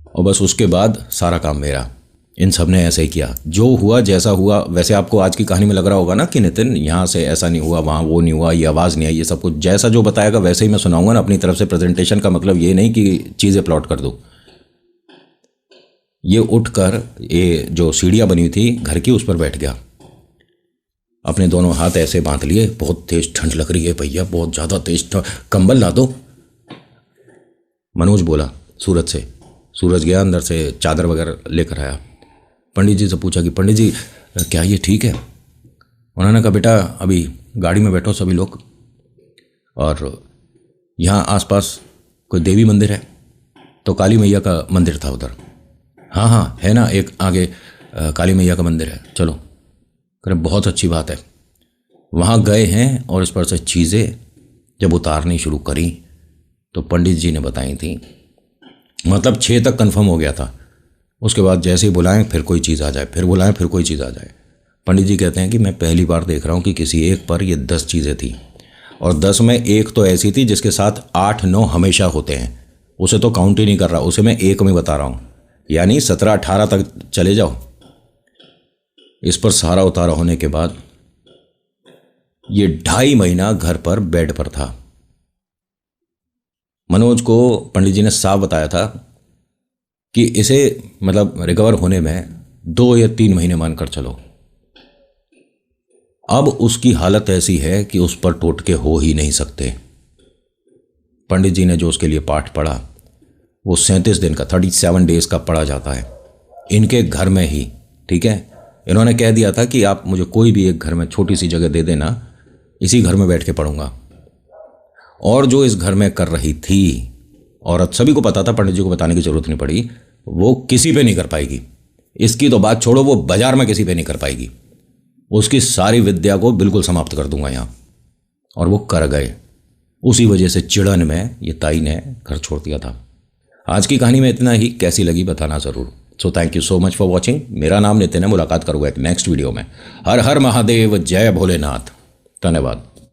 और बस उसके बाद सारा काम मेरा। इन सब ने ऐसे ही किया। जो हुआ जैसा हुआ, वैसे आपको आज की कहानी में लग रहा होगा ना कि नितिन यहाँ से ऐसा नहीं हुआ, वहाँ वो नहीं हुआ, ये आवाज़ नहीं आई, ये सब कुछ जैसा जो बताएगा वैसे ही मैं सुनाऊंगा ना अपनी तरफ से। प्रेजेंटेशन का मतलब ये नहीं कि चीज़ें प्लॉट कर दूँ। ये उठकर ये जो सीढ़ियाँ बनी हुई थी घर की उस पर बैठ गया, अपने दोनों हाथ ऐसे बांध लिए। बहुत तेज ठंड लग रही है भैया, बहुत ज़्यादा तेज ठंड, कंबल ला दो, मनोज बोला सूरज से। सूरज गया अंदर से चादर वगैरह लेकर आया। पंडित जी से पूछा कि पंडित जी क्या ये ठीक है? उन्होंने कहा बेटा अभी गाड़ी में बैठो सभी लोग, और यहाँ आसपास कोई देवी मंदिर है? तो काली मैया का मंदिर था उधर। हाँ हाँ है ना, एक आगे काली मैया का मंदिर है, चलो। करें बहुत अच्छी बात है। वहाँ गए हैं और इस पर से चीज़ें जब उतारनी शुरू करी तो पंडित जी ने बताई थी, मतलब 6 तक कंफर्म हो गया था। उसके बाद जैसे ही बुलाएं फिर कोई चीज़ आ जाए, फिर बुलाएं फिर कोई चीज़ आ जाए। पंडित जी कहते हैं कि मैं पहली बार देख रहा हूँ कि किसी एक पर ये 10 चीज़ें थी, और 10 में एक तो ऐसी थी जिसके साथ 8-9 हमेशा होते हैं। उसे तो काउंट ही नहीं कर रहा, उसे मैं एक में बता रहा हूँ, यानी 17-18 तक चले जाओ। इस पर सारा उतारा होने के बाद ये 2.5 महीना घर पर बेड पर था। मनोज को पंडित जी ने साफ बताया था कि इसे मतलब रिकवर होने में 2 या 3 महीने मानकर चलो। अब उसकी हालत ऐसी है कि उस पर टोटके हो ही नहीं सकते। पंडित जी ने जो उसके लिए पाठ पढ़ा वो 37 दिन का 37 डेज का पढ़ा जाता है इनके घर में ही, ठीक है। इन्होंने कह दिया था कि आप मुझे कोई भी एक घर में छोटी सी जगह दे देना, इसी घर में बैठ के पढ़ूंगा। और जो इस घर में कर रही थी औरत, सभी को पता था, पंडित जी को बताने की जरूरत नहीं पड़ी, वो किसी पे नहीं कर पाएगी। इसकी तो बात छोड़ो, वो बाजार में किसी पे नहीं कर पाएगी। उसकी सारी विद्या को बिल्कुल समाप्त कर दूंगा यहाँ। और वो कर गए। उसी वजह से चिड़न में ये ताई ने घर छोड़ दिया था। आज की कहानी में इतना ही। कैसी लगी बताना ज़रूर। So thank you so much for watching. मेरा नाम नितिन है। मुलाकात करूँगा एक नेक्स्ट वीडियो में। हर हर महादेव, जय भोलेनाथ। धन्यवाद।